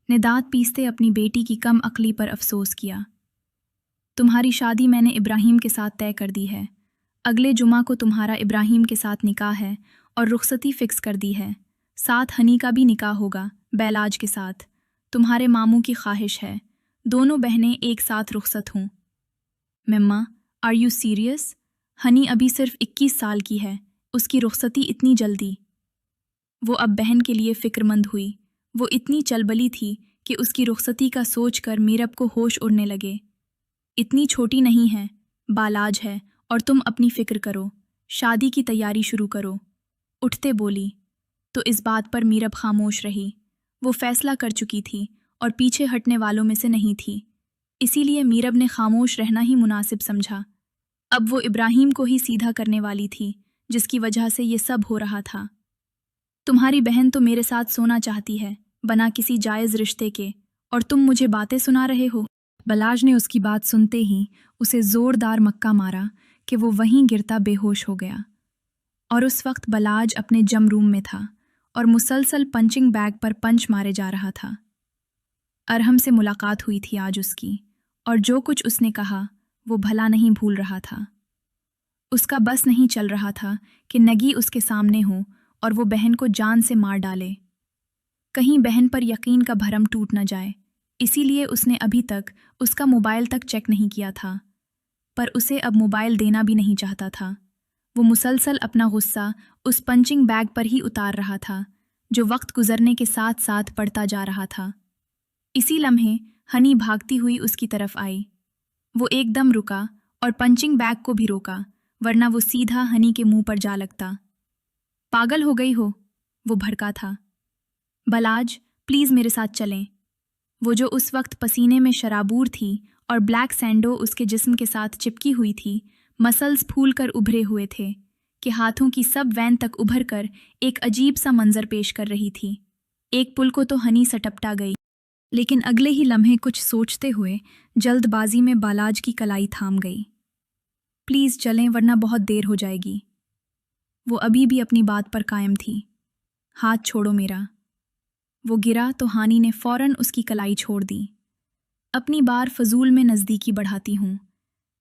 ने दांत पीसते अपनी बेटी की कम अक्ली पर अफसोस किया। तुम्हारी शादी मैंने इब्राहिम के साथ तय कर दी है। अगले जुमा को तुम्हारा इब्राहिम के साथ निकाह है और रुखसती फिक्स कर दी है। साथ हनी का भी निकाह होगा बैलाज के साथ। तुम्हारे मामू की ख्वाहिश है दोनों बहनें एक साथ रुखसत हों। मम्मा, आर यू सीरियस? हनी अभी सिर्फ 21 साल की है, उसकी रुखसती इतनी जल्दी? वो अब बहन के लिए फ़िक्रमंद हुई। वो इतनी चलबली थी कि उसकी रुखसती का सोचकर मीरब को होश उड़ने लगे। इतनी छोटी नहीं है, बालाज है, और तुम अपनी फ़िक्र करो, शादी की तैयारी शुरू करो। उठते बोली। तो इस बात पर मीरब खामोश रही। वो फैसला कर चुकी थी और पीछे हटने वालों में से नहीं थी, इसीलिए मीरब ने खामोश रहना ही मुनासिब समझा। अब वो इब्राहिम को ही सीधा करने वाली थी, जिसकी वजह से ये सब हो रहा था। तुम्हारी बहन तो मेरे साथ सोना चाहती है, बना किसी जायज़ रिश्ते के, और तुम मुझे बातें सुना रहे हो। बलाज ने उसकी बात सुनते ही उसे ज़ोरदार मक्का मारा कि वो वहीं गिरता बेहोश हो गया। और उस वक्त बलाज अपने जम रूम में था और मुसलसल पंचिंग बैग पर पंच मारे जा रहा था। अरहम से मुलाकात हुई थी आज उसकी, और जो कुछ उसने कहा वो भला नहीं भूल रहा था। उसका बस नहीं चल रहा था कि नगी उसके सामने हो और वो बहन को जान से मार डाले। कहीं बहन पर यकीन का भरम टूट न जाए, इसीलिए उसने अभी तक उसका मोबाइल तक चेक नहीं किया था। पर उसे अब मोबाइल देना भी नहीं चाहता था। वो मुसलसल अपना गुस्सा उस पंचिंग बैग पर ही उतार रहा था, जो वक्त गुजरने के साथ साथ बढ़ता जा रहा था। इसी लम्हे हनी भागती हुई उसकी तरफ आई। वो एकदम रुका और पंचिंग बैग को भी रोका, वरना वो सीधा हनी के मुंह पर जा लगता। पागल हो गई हो? वो भड़का था। बलाज, प्लीज़ मेरे साथ चलें। वो जो उस वक्त पसीने में शराबूर थी और ब्लैक सैंडो उसके जिस्म के साथ चिपकी हुई थी, मसल्स फूल कर उभरे हुए थे कि हाथों की सब वैन तक उभर कर एक अजीब सा मंजर पेश कर रही थी। एक पुल को तो हनी सटपटा गई, लेकिन अगले ही लम्हे कुछ सोचते हुए जल्दबाजी में बालाज की कलाई थाम गई। प्लीज़ चलें, वरना बहुत देर हो जाएगी। वो अभी भी अपनी बात पर कायम थी। हाथ छोड़ो मेरा। वो गिरा तो हानी ने फ़ौरन उसकी कलाई छोड़ दी। अपनी बार फजूल में नज़दीकी बढ़ाती हूँ,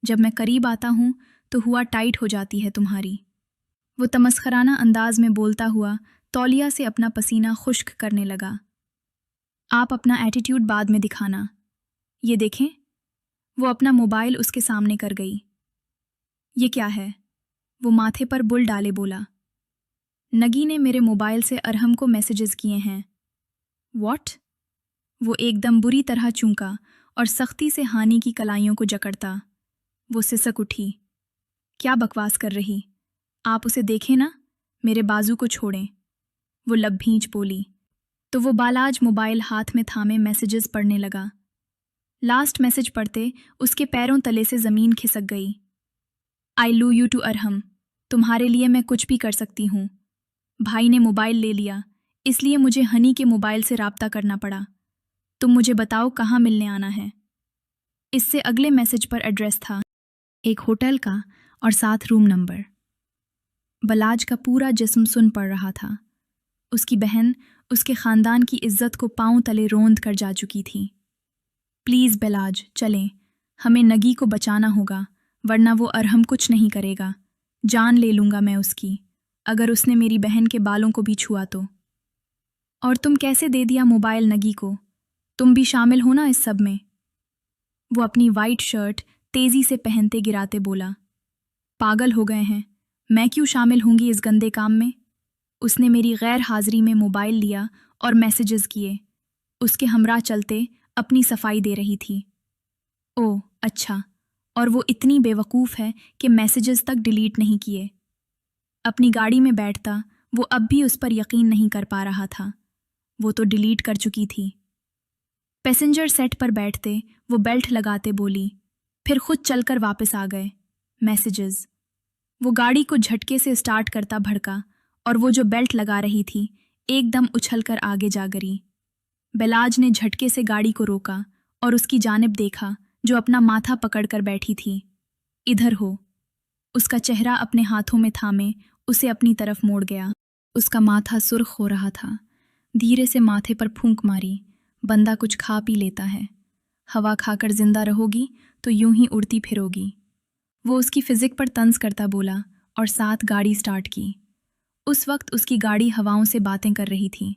जब मैं करीब आता हूँ तो हुआ टाइट हो जाती है तुम्हारी। वो तमस्खराना अंदाज में बोलता हुआ तौलिया से अपना पसीना खुश्क करने लगा। आप अपना एटीट्यूड बाद में दिखाना। ये देखें। वो अपना मोबाइल उसके सामने कर गई। ये क्या है? वो माथे पर बुल डाले बोला। नगी ने मेरे मोबाइल से अरहम को मैसेजेस किए हैं। व्हाट? वो एकदम बुरी तरह चूंका और सख्ती से हानी की कलाइयों को जकड़ता। वो सिसक उठी। क्या बकवास कर रही? आप उसे देखें ना, मेरे बाजू को छोड़ें। वो लबभींच बोली। तो वो बालाज मोबाइल हाथ में थामे मैसेजेस पढ़ने लगा। लास्ट मैसेज पढ़ते उसके पैरों तले से ज़मीन खिसक गई। I love you too Arham. तुम्हारे लिए मैं कुछ भी कर सकती हूँ। भाई ने मोबाइल ले लिया, इसलिए मुझे हनी के मोबाइल से राब्ता करना पड़ा। तुम मुझे बताओ कहाँ मिलने आना है। इससे अगले मैसेज पर एड्रेस था, एक होटल का और साथ रूम नंबर। बलाज का पूरा जिस्म सुन पड़ रहा था। उसकी बहन उसके ख़ानदान की इज्जत को पांव तले रोंद कर जा चुकी थी। प्लीज़ बलाज, चलें, हमें नगी को बचाना होगा, वरना वो अरहम कुछ नहीं करेगा। जान ले लूँगा मैं उसकी, अगर उसने मेरी बहन के बालों को भी छुआ तो। और तुम कैसे दे दिया मोबाइल नगी को? तुम भी शामिल हो ना इस सब में? वो अपनी वाइट शर्ट तेज़ी से पहनते गिराते बोला। पागल हो गए हैं, मैं क्यों शामिल होंगी इस गंदे काम में? उसने मेरी गैर हाजिरी में मोबाइल लिया और मैसेजेस किए। उसके हमरा चलते अपनी सफाई दे रही थी। ओह अच्छा, और वो इतनी बेवकूफ़ है कि मैसेजेस तक डिलीट नहीं किए। अपनी गाड़ी में बैठता वो अब भी उस पर यकीन नहीं कर पा रहा था। वो तो डिलीट कर चुकी थी। पैसेंजर सेट पर बैठते वो बेल्ट लगाते बोली, फिर खुद चलकर वापस आ गए। मैसेजेस। वो गाड़ी को झटके से स्टार्ट करता भड़का और वो जो बेल्ट लगा रही थी एकदम उछलकर आगे जा गिरी। बिलाज ने झटके से गाड़ी को रोका और उसकी जानिब देखा जो अपना माथा पकड़कर बैठी थी। इधर हो। उसका चेहरा अपने हाथों में थामे उसे अपनी तरफ मोड़ गया। उसका माथा सुर्ख हो रहा था। धीरे से माथे पर फूंक मारी। बंदा कुछ खा पी लेता है। हवा खाकर जिंदा रहोगी तो यूं ही उड़ती फिरोगी। वो उसकी फिजिक पर तंज करता बोला और साथ गाड़ी स्टार्ट की। उस वक्त उसकी गाड़ी हवाओं से बातें कर रही थी।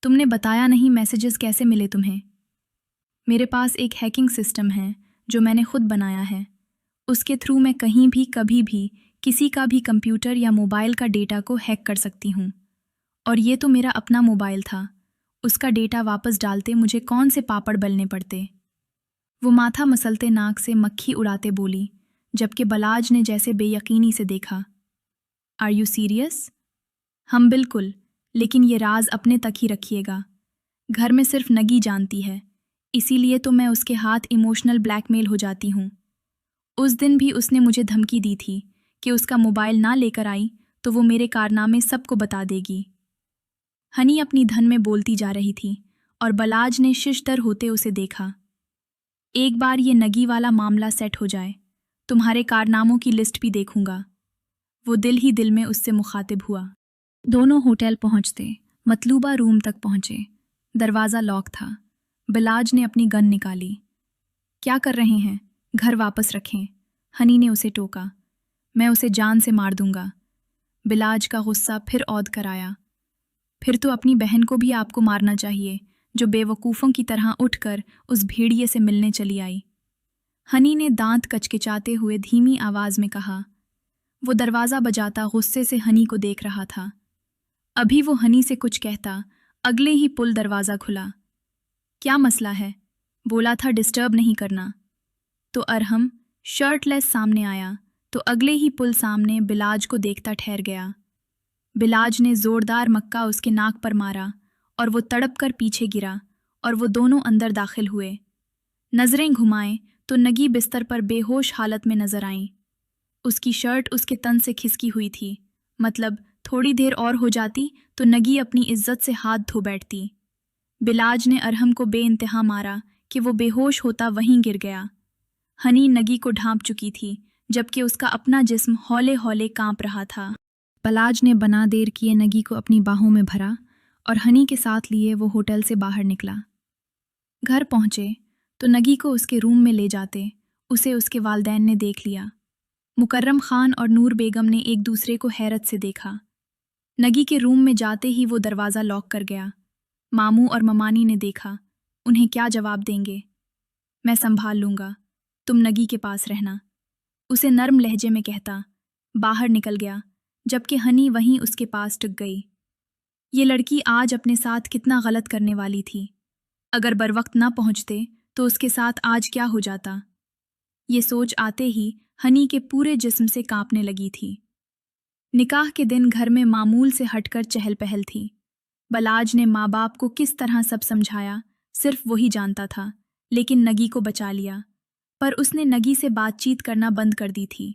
तुमने बताया नहीं मैसेजेस कैसे मिले तुम्हें? मेरे पास एक हैकिंग सिस्टम है जो मैंने खुद बनाया है। उसके थ्रू मैं कहीं भी कभी भी किसी का भी कंप्यूटर या मोबाइल का डेटा को हैक कर सकती हूँ। और ये तो मेरा अपना मोबाइल था। उसका डेटा वापस डालते मुझे कौन से पापड़ बेलने पड़ते। वो माथा मसलते नाक से मक्खी उड़ाते बोली, जबकि बलाज ने जैसे बेयकीनी से देखा। Are you serious? हम बिल्कुल, लेकिन ये राज अपने तक ही रखिएगा। घर में सिर्फ नगी जानती है, इसीलिए तो मैं उसके हाथ इमोशनल ब्लैकमेल हो जाती हूँ। उस दिन भी उसने मुझे धमकी दी थी कि उसका मोबाइल ना लेकर आई तो वो मेरे कारनामे सबको बता देगी। हनी अपनी धन में बोलती जा रही थी और बलाज ने शिशदर होते उसे देखा। एक बार ये नगी वाला मामला सेट हो जाए, तुम्हारे कारनामों की लिस्ट भी देखूंगा। वो दिल ही दिल में उससे मुखातिब हुआ। दोनों होटल पहुंचते मतलूबा रूम तक पहुंचे। दरवाज़ा लॉक था। बिलाज ने अपनी गन निकाली। क्या कर रहे हैं? घर वापस रखें। हनी ने उसे टोका। मैं उसे जान से मार दूंगा। बिलाज का गुस्सा फिर औध कर आया। फिर तो अपनी बहन को भी आपको मारना चाहिए, जो बेवकूफ़ों की तरह उठकर उस भेड़िए से मिलने चली आई। हनी ने दांत कचकिचाते हुए धीमी आवाज़ में कहा। वो दरवाज़ा बजाता गुस्से से हनी को देख रहा था। अभी वो हनी से कुछ कहता, अगले ही पुल दरवाज़ा खुला। क्या मसला है? बोला था डिस्टर्ब नहीं करना। तो अरहम शर्टलेस सामने आया तो अगले ही पुल सामने बिलाज को देखता ठहर गया। बिलाज ने ज़ोरदार मक्का उसके नाक पर मारा और वो तड़प कर पीछे गिरा और वो दोनों अंदर दाखिल हुए। नज़रें घुमाएं तो नगी बिस्तर पर बेहोश हालत में नजर आईं। उसकी शर्ट उसके तन से खिसकी हुई थी, मतलब थोड़ी देर और हो जाती तो नगी अपनी इज्जत से हाथ धो बैठती। बिलाज ने अरहम को बेइंतहा मारा कि वो बेहोश होता वहीं गिर गया। हनी नगी को ढांप चुकी थी, जबकि उसका अपना जिस्म हौले हौले कांप रहा था। बिलाज ने बना देर किए नगी को अपनी बाहों में भरा और हनी के साथ लिए वो होटल से बाहर निकला। घर पहुंचे तो नगी को उसके रूम में ले जाते उसे उसके वालदैन ने देख लिया। मुकर्रम खान और नूर बेगम ने एक दूसरे को हैरत से देखा। नगी के रूम में जाते ही वो दरवाज़ा लॉक कर गया। मामू और ममानी ने देखा। उन्हें क्या जवाब देंगे? मैं संभाल लूँगा, तुम नगी के पास रहना, उसे नर्म लहजे में कहता बाहर निकल गया, जबकि हनी वहीं उसके पास टिक गई। ये लड़की आज अपने साथ कितना गलत करने वाली थी। अगर बरवक्त ना पहुँचते तो उसके साथ आज क्या हो जाता। ये सोच आते ही हनी के पूरे जिस्म से कांपने लगी थी। निकाह के दिन घर में मामूल से हटकर चहल पहल थी। बलाज ने माँ बाप को किस तरह सब समझाया सिर्फ वही जानता था, लेकिन नगी को बचा लिया। पर उसने नगी से बातचीत करना बंद कर दी थी।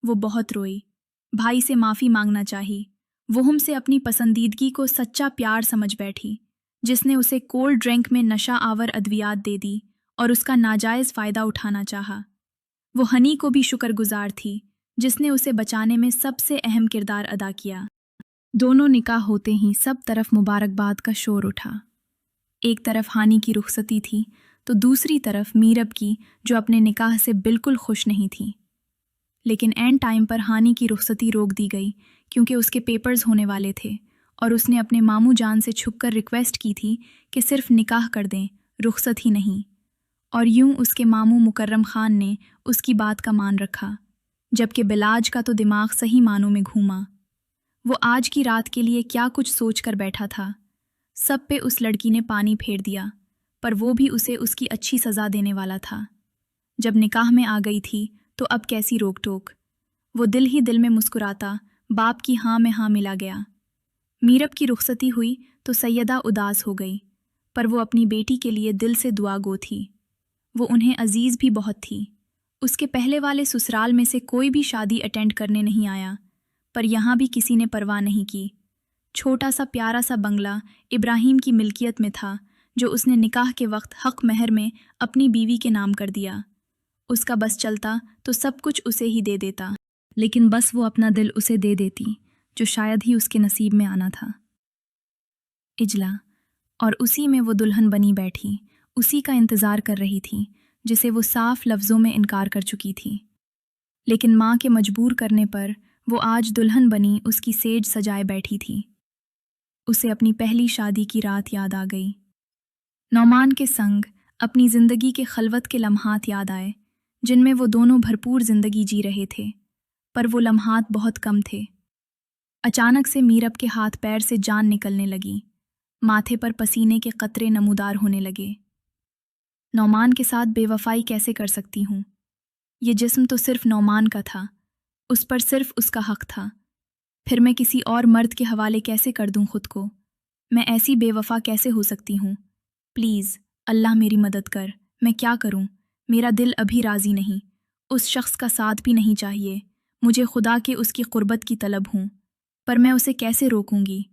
वो बहुत रोई, भाई से माफ़ी मांगना चाही। वो हमसे अपनी पसंदीदगी को सच्चा प्यार समझ बैठी, जिसने उसे कोल्ड ड्रिंक में नशा आवर अद्वियात दे दी और उसका नाजायज़ फ़ायदा उठाना चाहा। वो हनी को भी शुक्रगुजार थी, जिसने उसे बचाने में सबसे अहम किरदार अदा किया। दोनों निकाह होते ही सब तरफ मुबारकबाद का शोर उठा। एक तरफ हानी की रुखसती थी तो दूसरी तरफ मीरब की, जो अपने निकाह से बिल्कुल खुश नहीं थी। लेकिन एंड टाइम पर हानी की रुखसती रोक दी गई क्योंकि उसके पेपर्स होने वाले थे और उसने अपने मामू जान से छुपकर रिक्वेस्ट की थी कि सिर्फ निकाह कर दें, रुखसत ही नहीं। और यूं उसके मामू मुकर्रम खान ने उसकी बात का मान रखा। जबकि बिलाज का तो दिमाग सही मानों में घूमा। वो आज की रात के लिए क्या कुछ सोच कर बैठा था। सब पे उस लड़की ने पानी फेर दिया, पर वो भी उसे उसकी अच्छी सज़ा देने वाला था। जब निकाह में आ गई थी तो अब कैसी रोक टोक। वो दिल ही दिल में मुस्कुराता बाप की हाँ में हाँ मिला गया। मीरब की रुखसती हुई तो सैयदा उदास हो गई, पर वो अपनी बेटी के लिए दिल से दुआ गो थी। वो उन्हें अजीज़ भी बहुत थी। उसके पहले वाले ससुराल में से कोई भी शादी अटेंड करने नहीं आया, पर यहाँ भी किसी ने परवाह नहीं की। छोटा सा प्यारा सा बंगला इब्राहिम की मिल्कियत में था, जो उसने निकाह के वक्त हक महर में अपनी बीवी के नाम कर दिया। उसका बस चलता तो सब कुछ उसे ही दे देता, लेकिन बस वो अपना दिल उसे दे देती, जो शायद ही उसके नसीब में आना था। इजला, और उसी में वो दुल्हन बनी बैठी, उसी का इंतज़ार कर रही थी जिसे वो साफ लफ्ज़ों में इनकार कर चुकी थी। लेकिन माँ के मजबूर करने पर वो आज दुल्हन बनी उसकी सेज सजाए बैठी थी। उसे अपनी पहली शादी की रात याद आ गई। नौमान के संग अपनी ज़िंदगी के खलवत के लम्हात याद आए, जिनमें वो दोनों भरपूर ज़िंदगी जी रहे थे, पर वो लम्हात बहुत कम थे। अचानक से मीरब के हाथ पैर से जान निकलने लगी, माथे पर पसीने के कतरे नमूदार होने लगे। नौमान के साथ बेवफाई कैसे कर सकती हूँ? ये जिस्म तो सिर्फ नौमान का था, उस पर सिर्फ उसका हक था। फिर मैं किसी और मर्द के हवाले कैसे कर दूँ खुद को? मैं ऐसी बेवफा कैसे हो सकती हूँ? प्लीज़ अल्लाह मेरी मदद कर। मैं क्या करूँ? मेरा दिल अभी राज़ी नहीं। उस शख्स का साथ भी नहीं चाहिए। मुझे खुदा के उसकी क़ुर्बत की तलब हूँ, पर मैं उसे कैसे रोकूंगी?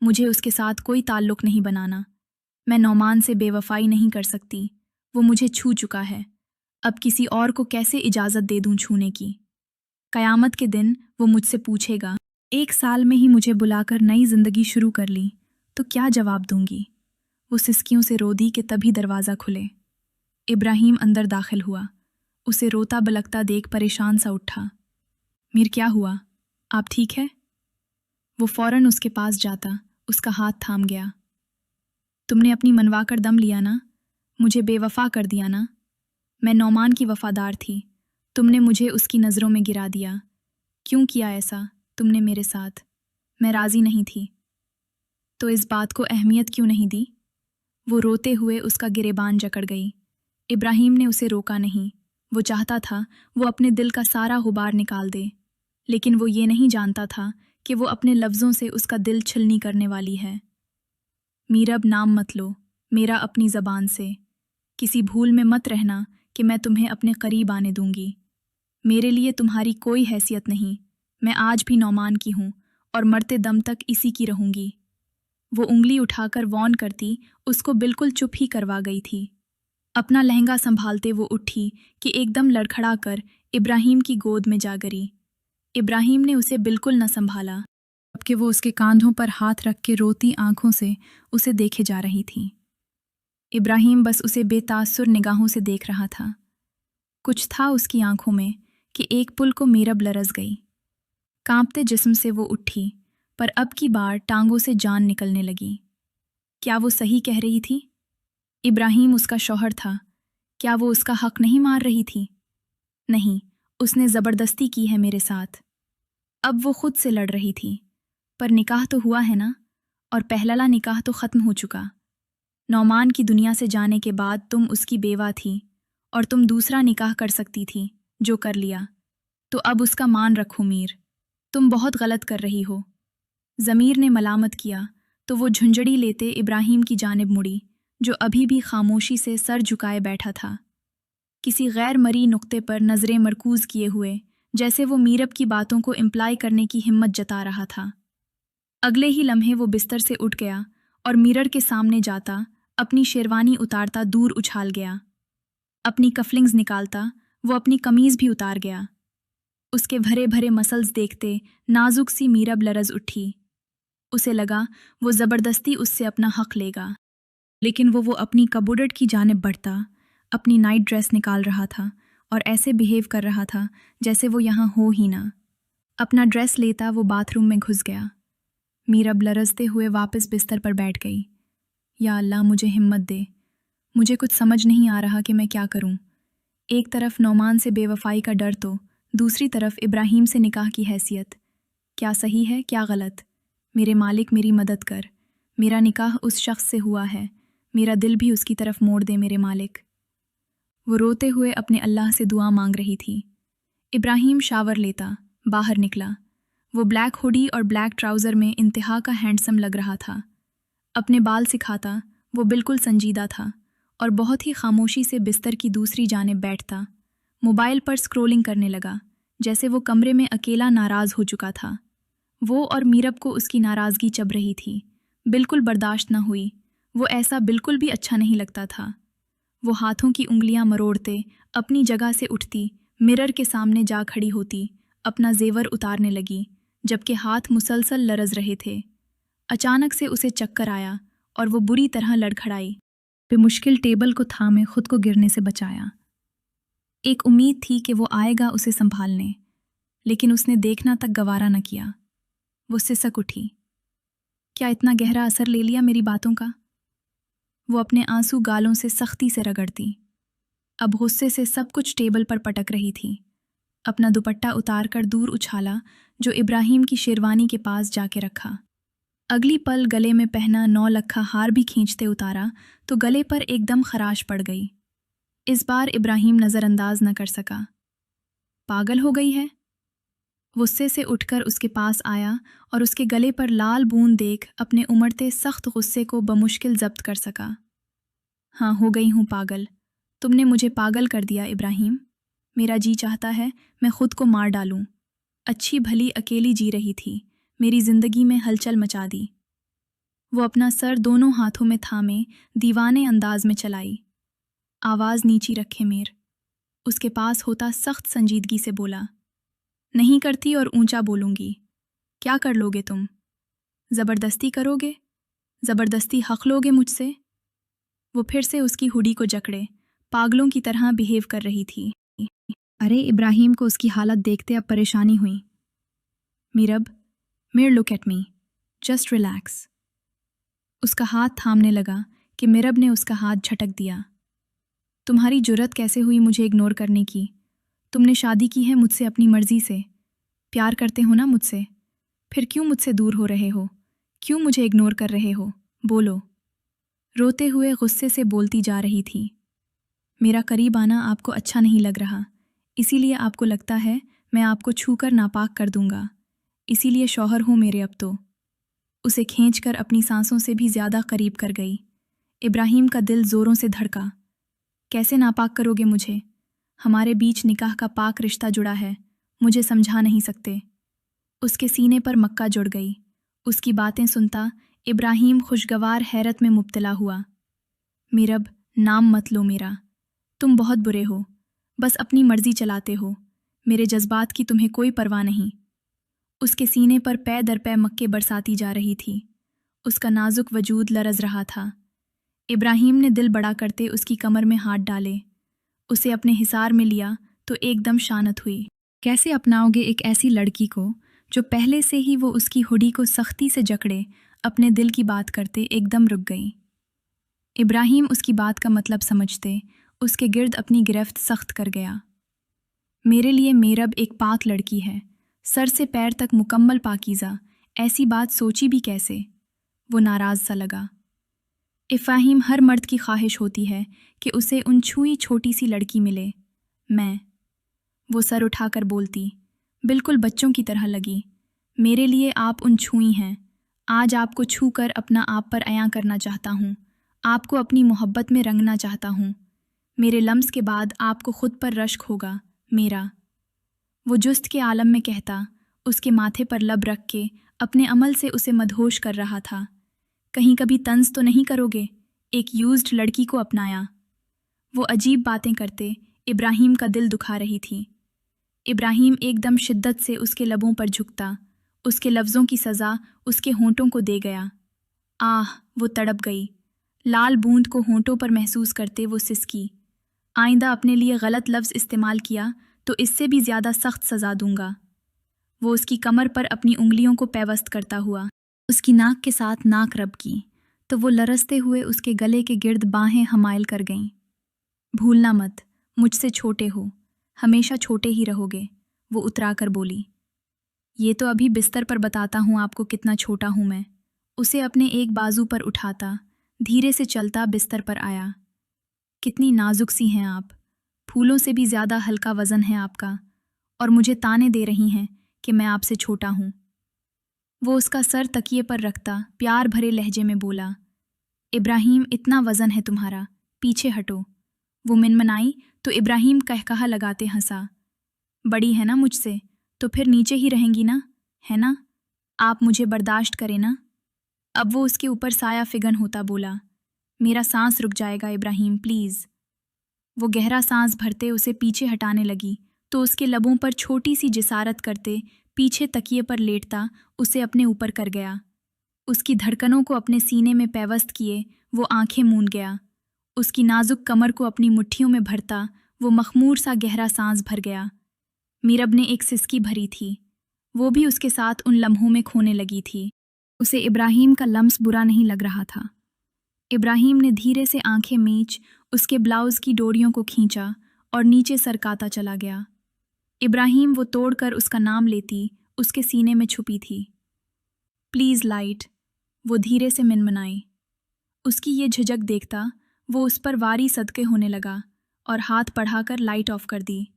मुझे उसके साथ कोई ताल्लुक़ नहीं बनाना। मैं नौमान से बेवफाई नहीं कर सकती, वो मुझे छू चुका है। अब किसी और को कैसे इजाज़त दे दूँ छूने की? क़यामत के दिन वो मुझसे पूछेगा, 1 साल में ही मुझे बुलाकर नई ज़िंदगी शुरू कर ली, तो क्या जवाब दूंगी? वो सिसकियों से रो दी कि तभी दरवाज़ा खुले। इब्राहिम अंदर दाखिल हुआ। उसे रोता बलकता देख परेशान सा उठा। मीर, क्या हुआ? आप ठीक है? वो फ़ौरन उसके पास जाता उसका हाथ थाम गया। तुमने अपनी मनवा कर दम लिया ना? मुझे बेवफा कर दिया ना? मैं नौमान की वफ़ादार थी, तुमने मुझे उसकी नज़रों में गिरा दिया। क्यों किया ऐसा तुमने मेरे साथ? मैं राज़ी नहीं थी। तो इस बात को अहमियत क्यों नहीं दी? वो रोते हुए उसका गिरेबान जकड़ गई। इब्राहिम ने उसे रोका नहीं। वो चाहता था वो अपने दिल का सारा गुबार निकाल दे, लेकिन वो ये नहीं जानता था कि वो अपने लफ्ज़ों से उसका दिल छलनी करने वाली है। मीरब, नाम मत लो मेरा अपनी ज़बान से। किसी भूल में मत रहना कि मैं तुम्हें अपने करीब आने दूंगी। मेरे लिए तुम्हारी कोई हैसियत नहीं। मैं आज भी नौमान की हूँ और मरते दम तक इसी की रहूंगी। वो उंगली उठाकर वॉर्न करती उसको बिल्कुल चुप ही करवा गई थी। अपना लहंगा संभालते वो उठी कि एकदम लड़खड़ा कर इब्राहिम की गोद में जा गिरी। इब्राहिम ने उसे बिल्कुल न संभाला, जबकि वो उसके कांधों पर हाथ रख के रोती आंखों से उसे देखे जा रही थी। इब्राहिम बस उसे बेतासुर निगाहों से देख रहा था। कुछ था उसकी आंखों में कि एक पुल को मीरब लरज़ गई। कांपते जिस्म से वो उठी, पर अब की बार टांगों से जान निकलने लगी। क्या वो सही कह रही थी? इब्राहिम उसका शौहर था, क्या वो उसका हक नहीं मार रही थी? नहीं, उसने ज़बरदस्ती की है मेरे साथ। अब वो खुद से लड़ रही थी, पर निकाह तो हुआ है ना, और पहला निकाह तो ख़त्म हो चुका। नौमान की दुनिया से जाने के बाद तुम उसकी बेवा थी और तुम दूसरा निकाह कर सकती थी, जो कर लिया। तो अब उसका मान रखो मीर, तुम बहुत गलत कर रही हो। ज़मीर ने मलामत किया तो वो झुंझड़ी लेते इब्राहिम की जानिब मुड़ी, जो अभी भी खामोशी से सर झुकाए बैठा था, किसी गैर मरी नुक्ते पर नज़रें मरकूज़ किए हुए, जैसे वो मीरब की बातों को इम्प्लाई करने की हिम्मत जता रहा था। अगले ही लम्हे वो बिस्तर से उठ गया और मिरर के सामने जाता अपनी शेरवानी उतारता दूर उछाल गया। अपनी कफलिंग्स निकालता वो अपनी कमीज़ भी उतार गया। उसके भरे भरे मसल्स देखते नाजुक सी मीरब लरज़ उठी। उसे लगा वो ज़बरदस्ती उससे अपना हक लेगा, लेकिन वो अपनी कबूडट की जानिब बढ़ता अपनी नाइट ड्रेस निकाल रहा था और ऐसे बिहेव कर रहा था जैसे वो यहाँ हो ही ना। अपना ड्रेस लेता वो बाथरूम में घुस गया। मीरब लरजते हुए वापस बिस्तर पर बैठ गई। या अल्लाह, मुझे हिम्मत दे, मुझे कुछ समझ नहीं आ रहा कि मैं क्या करूं। एक तरफ नौमान से बेवफाई का डर तो दूसरी तरफ इब्राहिम से निकाह की हैसियत, क्या सही है क्या गलत? मेरे मालिक मेरी मदद कर, मेरा निकाह उस शख्स से हुआ है, मेरा दिल भी उसकी तरफ मोड़ दे मेरे मालिक। वो रोते हुए अपने अल्लाह से दुआ मांग रही थी। इब्राहिम शावर लेता बाहर निकला। वो ब्लैक हुडी और ब्लैक ट्राउज़र में इंतहा का हैंडसम लग रहा था। अपने बाल सिखाता वो बिल्कुल संजीदा था और बहुत ही खामोशी से बिस्तर की दूसरी जानिब बैठता। मोबाइल पर स्क्रोलिंग करने लगा, जैसे वो कमरे में अकेला नाराज़ हो चुका था। वो और मीरब को उसकी नाराज़गी चभ रही थी, बिल्कुल बर्दाश्त न हुई। वो ऐसा बिल्कुल भी अच्छा नहीं लगता था। वो हाथों की उंगलियां मरोड़ते अपनी जगह से उठती, मिरर के सामने जा खड़ी होती, अपना जेवर उतारने लगी, जबकि हाथ मुसलसल लरज रहे थे। अचानक से उसे चक्कर आया और वो बुरी तरह लड़खड़ाई। बेमुश्किल टेबल को थामे खुद को गिरने से बचाया। एक उम्मीद थी कि वो आएगा उसे संभालने, लेकिन उसने देखना तक गवारा न किया। वो सिसक उठी। क्या इतना गहरा असर ले लिया मेरी बातों का? वो अपने आंसू गालों से सख्ती से रगड़ती। अब गुस्से से सब कुछ टेबल पर पटक रही थी। अपना दुपट्टा उतारकर दूर उछाला, जो इब्राहिम की शेरवानी के पास जाके रखा। अगली पल गले में पहना 9 लखा हार भी खींचते उतारा तो गले पर एकदम खराश पड़ गई। इस बार इब्राहिम नज़रअंदाज न कर सका। पागल हो गई है? गुस्से से उठकर उसके पास आया और उसके गले पर लाल बूंद देख अपने उमड़ते सख्त गुस्से को बमुश्किल जब्त कर सका। हाँ, हो गई हूँ पागल। तुमने मुझे पागल कर दिया इब्राहिम। मेरा जी चाहता है मैं खुद को मार डालूं। अच्छी भली अकेली जी रही थी, मेरी जिंदगी में हलचल मचा दी। वो अपना सर दोनों हाथों में थामे दीवाने अंदाज में चलाई। आवाज़ नीची रखे मेर। उसके पास होता सख्त संजीदगी से बोला, नहीं करती और ऊंचा बोलूंगी। क्या कर लोगे तुम? ज़बरदस्ती करोगे? ज़बरदस्ती हक लोगे मुझसे? वो फिर से उसकी हुडी को जकड़े पागलों की तरह बिहेव कर रही थी। अरे इब्राहिम को उसकी हालत देखते अब परेशानी हुई। मीरब, मिर look at me, just relax. उसका हाथ थामने लगा कि मिरब ने उसका हाथ झटक दिया। तुम्हारी जुर्रत कैसे हुई मुझे इग्नोर करने की? तुमने शादी की है मुझसे अपनी मर्जी से, प्यार करते हो ना मुझसे, फिर क्यों मुझसे दूर हो रहे हो? क्यों मुझे इग्नोर कर रहे हो? बोलो। रोते हुए गुस्से से बोलती जा रही थी। मेरा करीब आना आपको अच्छा नहीं लग रहा, इसीलिए आपको लगता है मैं आपको छूकर नापाक कर दूंगा, इसीलिए शौहर हूँ मेरे अब तो। उसे खींचकर अपनी सांसों से भी ज़्यादा करीब कर गई। इब्राहिम का दिल ज़ोरों से धड़का। कैसे नापाक करोगे मुझे? हमारे बीच निकाह का पाक रिश्ता जुड़ा है, मुझे समझा नहीं सकते। उसके सीने पर मक्का जुड़ गई। उसकी बातें सुनता इब्राहिम खुशगवार हैरत में मुब्तला हुआ। मीरब, नाम मत लो मेरा, तुम बहुत बुरे हो, बस अपनी मर्जी चलाते हो, मेरे जज्बात की तुम्हें कोई परवाह नहीं। उसके सीने पर पै दर पै मक्के बरसाती जा रही थी। उसका नाजुक वजूद लरज रहा था। इब्राहिम ने दिल बड़ा करते उसकी कमर में हाथ डाले, उसे अपने हिसार में लिया तो एकदम शानत हुई। कैसे अपनाओगे एक ऐसी लड़की को जो पहले से ही वो उसकी हुडी को सख्ती से जकड़े अपने दिल की बात करते एकदम रुक गई। इब्राहिम उसकी बात का मतलब समझते उसके गिर्द अपनी गिरफ्त सख्त कर गया। मेरे लिए मेरब एक पाक लड़की है, सर से पैर तक मुकम्मल पाकीज़ा, ऐसी बात सोची भी कैसे? वो नाराज़ सा लगा। इब्राहिम, हर मर्द की ख्वाहिश होती है कि उसे उन छुई छोटी सी लड़की मिले। वो सर उठाकर बोलती, बिल्कुल बच्चों की तरह लगी। मेरे लिए आप उन छुई हैं। आज आपको छू कर अपना आप पर अयां करना चाहता हूँ, आपको अपनी मोहब्बत में रंगना चाहता हूँ। मेरे लम्स के बाद आपको खुद पर रश्क होगा मेरा। वो जुस्त के आलम में कहता, उसके माथे पर लब रख के अपने अमल से उसे मदहोश कर रहा था। कहीं कभी तंज तो नहीं करोगे? एक यूज्ड लड़की को अपनाया। वो अजीब बातें करते इब्राहिम का दिल दुखा रही थी। इब्राहिम एकदम शिद्दत से उसके लबों पर झुकता, उसके लफ्ज़ों की सज़ा उसके होंठों को दे गया। आह, वो तड़प गई। लाल बूंद को होंठों पर महसूस करते वो सिसकी। आइंदा अपने लिए गलत लफ्ज़ इस्तेमाल किया तो इससे भी ज़्यादा सख्त सज़ा दूंगा। वो उसकी कमर पर अपनी उंगलियों को पैवस्त करता हुआ उसकी नाक के साथ नाक रब की तो वो लरसते हुए उसके गले के गिर्द बाहें हमायल कर गईं। भूलना मत, मुझसे छोटे हो, हमेशा छोटे ही रहोगे, वो उतरा कर बोली, ये तो अभी बिस्तर पर बताता हूँ आपको कितना छोटा हूँ मैं। उसे अपने एक बाजू पर उठाता धीरे से चलता बिस्तर पर आया। कितनी नाजुक सी हैं आप, फूलों से भी ज़्यादा हल्का वज़न है आपका, और मुझे ताने दे रही हैं कि मैं आपसे छोटा हूँ। वो उसका सर तकिए पर रखता प्यार भरे लहजे में बोला, इब्राहिम इतना वज़न है तुम्हारा, पीछे हटो। वो मिनमनाई तो इब्राहिम कहकहा लगाते हंसा, बड़ी है ना मुझसे, तो फिर नीचे ही रहेंगी ना, है ना? आप मुझे बर्दाश्त करें ना। अब वो उसके ऊपर साया फिगन होता बोला, मेरा सांस रुक जाएगा इब्राहिम प्लीज़। वो गहरा सांस भरते उसे पीछे हटाने लगी तो उसके लबों पर छोटी सी जिसारत करते पीछे तकिए पर लेटता उसे अपने ऊपर कर गया। उसकी धड़कनों को अपने सीने में पैवस्त किए वो आंखें मूंद गया। उसकी नाजुक कमर को अपनी मुट्ठियों में भरता वो मखमूर सा गहरा सांस भर गया। मीरब ने एक सिसकी भरी थी, वो भी उसके साथ उन लम्हों में खोने लगी थी। उसे इब्राहिम का लम्स बुरा नहीं लग रहा था। इब्राहिम ने धीरे से आंखें मींच उसके ब्लाउज़ की डोरियों को खींचा और नीचे सरकाता चला गया। इब्राहिम वो तोड़कर उसका नाम लेती उसके सीने में छुपी थी। प्लीज़ लाइट, वो धीरे से मिनमनाई। उसकी ये झिझक देखता वो उस पर वारी सदके होने लगा और हाथ बढ़ाकर लाइट ऑफ कर दी।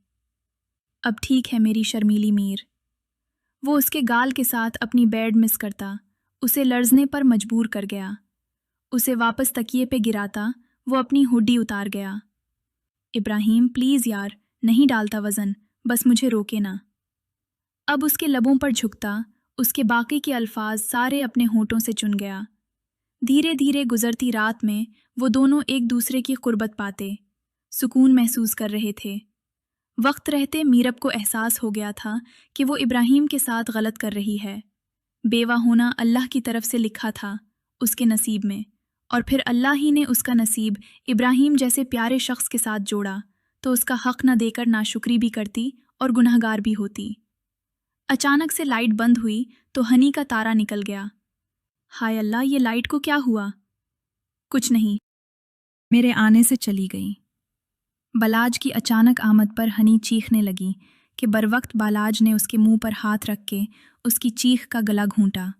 अब ठीक है मेरी शर्मीली मीर। वो उसके गाल के साथ अपनी बेड मिस करता उसे लर्जने पर मजबूर कर गया। उसे वापस तकिए पे गिराता वो अपनी हुड्डी उतार गया। इब्राहिम प्लीज़ यार, नहीं डालता वज़न, बस मुझे रोके ना। अब उसके लबों पर झुकता उसके बाकी के अल्फाज सारे अपने होठों से चुन गया। धीरे धीरे गुजरती रात में वो दोनों एक दूसरे की कुर्बत पाते, सुकून महसूस कर रहे थे। वक्त रहते मीरब को एहसास हो गया था कि वो इब्राहिम के साथ गलत कर रही है। बेवा होना अल्लाह की तरफ से लिखा था उसके नसीब में, और फिर अल्लाह ही ने उसका नसीब इब्राहिम जैसे प्यारे शख्स के साथ जोड़ा तो उसका हक न देकर नाशुक्री भी करती और गुनहगार भी होती। अचानक से लाइट बंद हुई तो हनी का तारा निकल गया। हाय अल्लाह, ये लाइट को क्या हुआ? कुछ नहीं, मेरे आने से चली गई। बालाज की अचानक आमद पर हनी चीखने लगी कि बरवक्त बालाज ने उसके मुंह पर हाथ रख के उसकी चीख का गला घूंटा।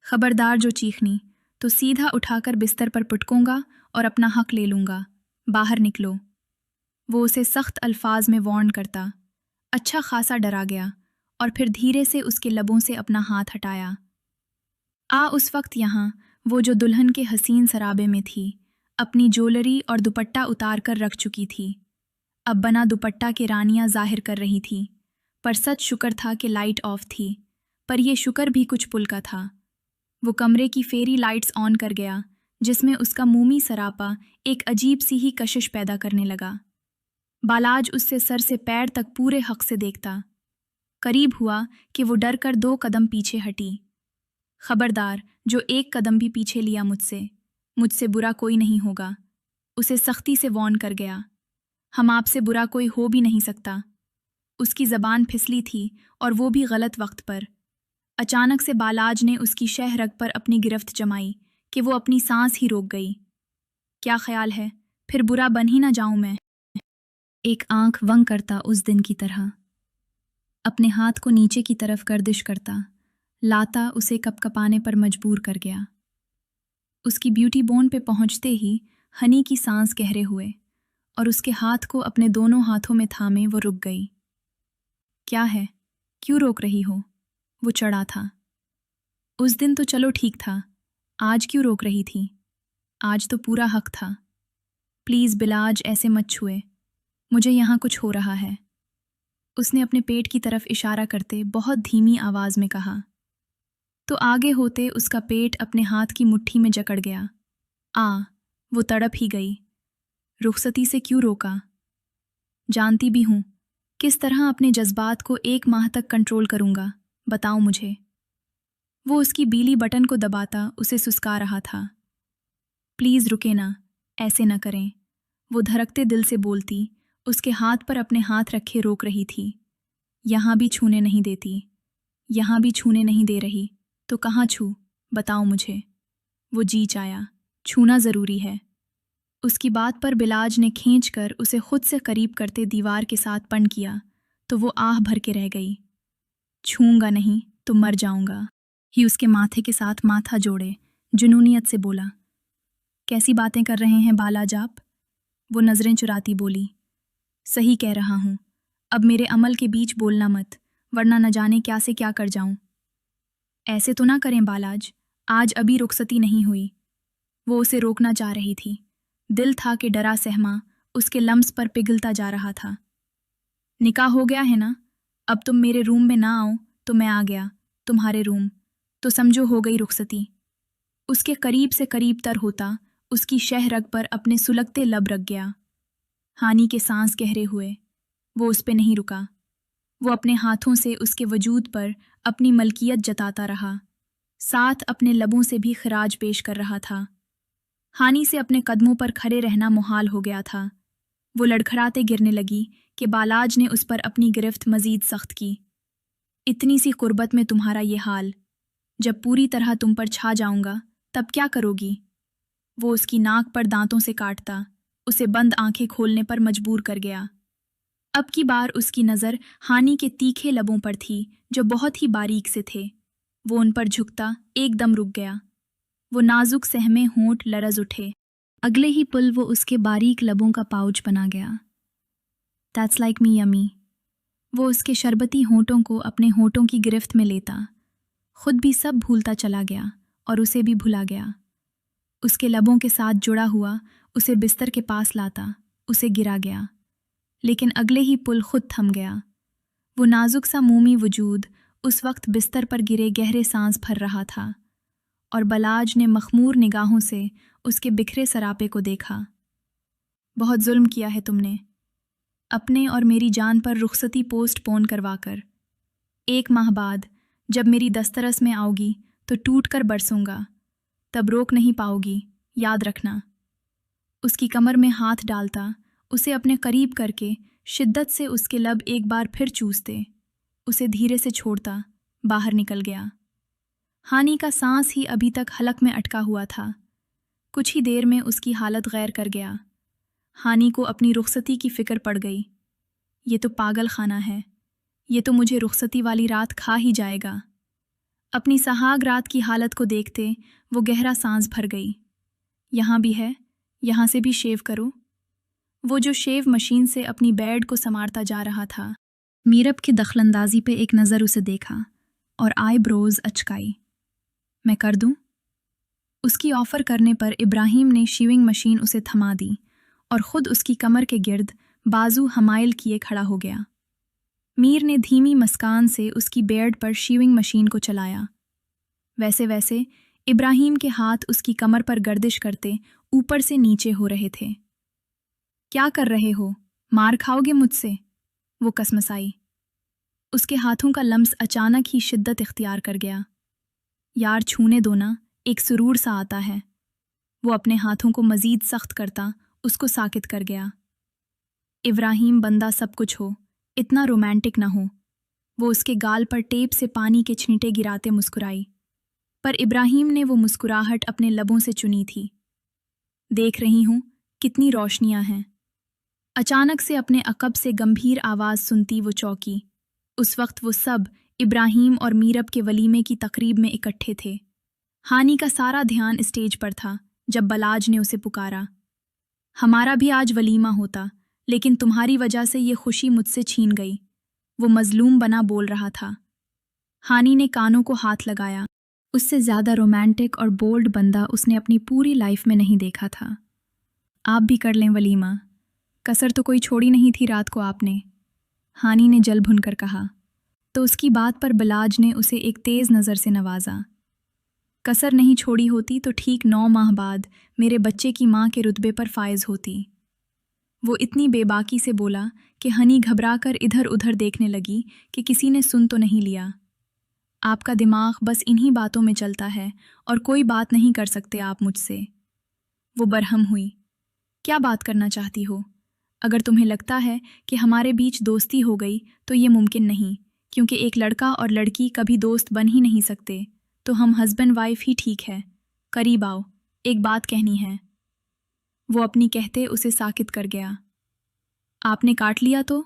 खबरदार जो चीखनी तो सीधा उठाकर बिस्तर पर पुटकूंगा और अपना हक ले लूँगा, बाहर निकलो। वो उसे सख्त अल्फाज में वार्न करता। अच्छा खासा डरा गया और फिर धीरे से उसके लबों से अपना हाथ हटाया। उस वक्त यहाँ वो जो दुल्हन के हसीन सराबे में थी, अपनी ज्वेलरी और दुपट्टा उतार कर रख चुकी थी। अब बना दुपट्टा के रानियाँ जाहिर कर रही थी, पर सच शुक्र था कि लाइट ऑफ थी, पर यह शुक्र भी कुछ पुल का था। वो कमरे की फेरी लाइट्स ऑन कर गया जिसमें उसका मोमी सरापा एक अजीब सी ही कशिश पैदा करने लगा। बालाज उससे सर से पैर तक पूरे हक से देखता। करीब हुआ कि वो डर कर 2 कदम पीछे हटी। खबरदार जो 1 कदम भी पीछे लिया मुझसे बुरा कोई नहीं होगा, उसे सख्ती से वार्न कर गया। हम आपसे बुरा कोई हो भी नहीं सकता। उसकी ज़बान फिसली थी और वो भी गलत वक्त पर। अचानक से बालाज ने उसकी शह रग पर अपनी गिरफ्त जमाई कि वो अपनी सांस ही रोक गई। क्या ख्याल है, फिर बुरा बन ही ना जाऊं मैं? एक आंख वंग करता उस दिन की तरह, अपने हाथ को नीचे की तरफ गर्दिश करता, लाता उसे कपकपाने पर मजबूर कर गया। उसकी ब्यूटी बोन पे पहुंचते ही हनी की सांस गहरे हुए और उसके हाथ को अपने दोनों हाथों में थामे वो रुक गई। क्या है, क्यों रोक रही हो? वो चढ़ा था। उस दिन तो चलो ठीक था, आज क्यों रोक रही थी? आज तो पूरा हक था। प्लीज़ बिलाज ऐसे मत छुए, मुझे यहाँ कुछ हो रहा है। उसने अपने पेट की तरफ इशारा करते बहुत धीमी आवाज़ में कहा। तो आगे होते उसका पेट अपने हाथ की मुट्ठी में जकड़ गया। वो तड़प ही गई। रुखसती से क्यों रोका? जानती भी हूँ किस तरह अपने जज्बात को 1 माह तक कंट्रोल करूँगा, बताओ मुझे। वो उसकी बीली बटन को दबाता उसे सुस्का रहा था। प्लीज़ रुके ना, ऐसे ना करें, वो धड़कते दिल से बोलती उसके हाथ पर अपने हाथ रखे रोक रही थी। यहाँ भी छूने नहीं देती, यहाँ भी छूने नहीं दे रही, तो कहाँ छू, बताओ मुझे। वो जी चाया, छूना ज़रूरी है। उसकी बात पर बिलाज ने खींचकर उसे खुद से करीब करते दीवार के साथ पन किया तो वो आह भर के रह गई। छूंगा नहीं तो मर जाऊंगा। ही उसके माथे के साथ माथा जोड़े जुनूनियत से बोला, कैसी बातें कर रहे हैं बालाज आप? वो नज़रें चुराती बोली, सही कह रहा हूँ, अब मेरे अमल के बीच बोलना मत, वरना न जाने क्या से क्या कर जाऊं। ऐसे तो ना करें बालाज, आज अभी रुखसती नहीं हुई। वो उसे रोकना चाह रही थी। दिल था कि डरा सहमा उसके लम्स पर पिघलता जा रहा था। निकाह हो गया है ना, अब तुम मेरे रूम में ना आओ तो मैं आ गया तुम्हारे रूम, तो समझो हो गई रुखसती। उसके करीब से करीब तर होता उसकी शह रग पर अपने सुलगते लब रख गया। हानि के सांस गहरे हुए। वो उस पे नहीं रुका। वो अपने हाथों से उसके वजूद पर अपनी मलकियत जताता रहा, साथ अपने लबों से भी खराज पेश कर रहा था। हानि से अपने कदमों पर खड़े रहना मुहाल हो गया था। वो लड़खड़ाते गिरने लगी कि बालाज ने उस पर अपनी गिरफ्त मजीद सख्त की। इतनी सी कुर्बत में तुम्हारा ये हाल, जब पूरी तरह तुम पर छा जाऊंगा तब क्या करोगी? वो उसकी नाक पर दांतों से काटता उसे बंद आंखें खोलने पर मजबूर कर गया। अब की बार उसकी नज़र हानि के तीखे लबों पर थी जो बहुत ही बारीक से थे। वो उन पर झुकता एकदम रुक गया। वो नाजुक सहमे होंठ लरज उठे। अगले ही पल वो उसके बारीक लबों का पाउच बना गया। That's like me yummy. वो उसके शरबती होंठों को अपने होंठों की गिरफ्त में लेता, खुद भी सब भूलता चला गया और उसे भी भुला गया। उसके लबों के साथ जुड़ा हुआ उसे बिस्तर के पास लाता, उसे गिरा गया, लेकिन अगले ही पुल खुद थम गया। वो नाजुक सा मोमी वजूद उस वक्त बिस्तर पर गिरे गहरे सांस भर रहा था और बालाज ने मखमूर निगाहों से उसके बिखरे सरापे को देखा। बहुत जुल्म किया है तुमने, अपने और मेरी जान पर रुखसती पोस्ट पोन करवाकर। 1 माह बाद जब मेरी दस्तरस में आओगी तो टूट कर बरसूंगा, तब रोक नहीं पाओगी, याद रखना। उसकी कमर में हाथ डालता उसे अपने करीब करके शिद्दत से उसके लब एक बार फिर चूसते, उसे धीरे से छोड़ता, बाहर निकल गया। हानि का सांस ही अभी तक हलक में अटका हुआ था। कुछ ही देर में उसकी हालत गैर कर गया। हानि को अपनी रुखसती की फिक्र पड़ गई। ये तो पागल खाना है, ये तो मुझे रुखसती वाली रात खा ही जाएगा। अपनी सहाग रात की हालत को देखते वो गहरा सांस भर गई। यहाँ भी है, यहाँ से भी शेव करो। वो जो शेव मशीन से अपनी बेड को संवारता जा रहा था, मीरब की दखलंदाजी पे एक नज़र उसे देखा और आईब्रोज अचकाई। मैं कर दूं? उसकी ऑफ़र करने पर इब्राहिम ने शेविंग मशीन उसे थमा दी और ख़ुद उसकी कमर के गिर्द बाजू हमाइल किए खड़ा हो गया। मीर ने धीमी मस्कान से उसकी बेड पर शेविंग मशीन को चलाया। वैसे वैसे इब्राहिम के हाथ उसकी कमर पर गर्दिश करते ऊपर से नीचे हो रहे थे। क्या कर रहे हो? मार खाओगे मुझसे? वो कसमसाई। उसके हाथों का लम्स अचानक ही शिद्दत इख्तियार कर गया। यार छूने दो ना, एक सुरूर सा आता है। वो अपने हाथों को मज़ीद सख्त करता उसको साकित कर गया। इब्राहिम बंदा सब कुछ हो, इतना रोमांटिक ना हो। वो उसके गाल पर टेप से पानी के छींटे गिराते मुस्कुराई, पर इब्राहिम ने वो मुस्कुराहट अपने लबों से चुनी थी। देख रही हूँ कितनी रोशनियाँ हैं। अचानक से अपने अकब से गंभीर आवाज़ सुनती वो चौंकी। उस वक्त वो सब इब्राहिम और मीरब के वलीमे की तकरीब में इकट्ठे थे। हानि का सारा ध्यान स्टेज पर था जब बालाज ने उसे पुकारा। हमारा भी आज वलीमा होता, लेकिन तुम्हारी वजह से ये खुशी मुझसे छीन गई। वो मजलूम बना बोल रहा था। हानि ने कानों को हाथ लगाया। उससे ज़्यादा रोमांटिक और बोल्ड बंदा उसने अपनी पूरी लाइफ में नहीं देखा था। आप भी कर लें वलीमा, कसर तो कोई छोड़ी नहीं थी रात को आपने, हानि ने जल भुनकर कहा। तो उसकी बात पर बालाज ने उसे एक तेज़ नज़र से नवाजा। कसर नहीं छोड़ी होती तो ठीक 9 माह बाद मेरे बच्चे की माँ के रुतबे पर फायज होती। वो इतनी बेबाकी से बोला कि हनी घबराकर इधर उधर देखने लगी कि किसी ने सुन तो नहीं लिया। आपका दिमाग बस इन्हीं बातों में चलता है और कोई बात नहीं कर सकते आप मुझसे। वो बरहम हुई। क्या बात करना चाहती हो? अगर तुम्हें लगता है कि हमारे बीच दोस्ती हो गई तो ये मुमकिन नहीं, क्योंकि एक लड़का और लड़की कभी दोस्त बन ही नहीं सकते, तो हम हस्बैंड वाइफ ही ठीक है। करीब आओ, एक बात कहनी है। वो अपनी कहते उसे साकित कर गया। आपने काट लिया तो?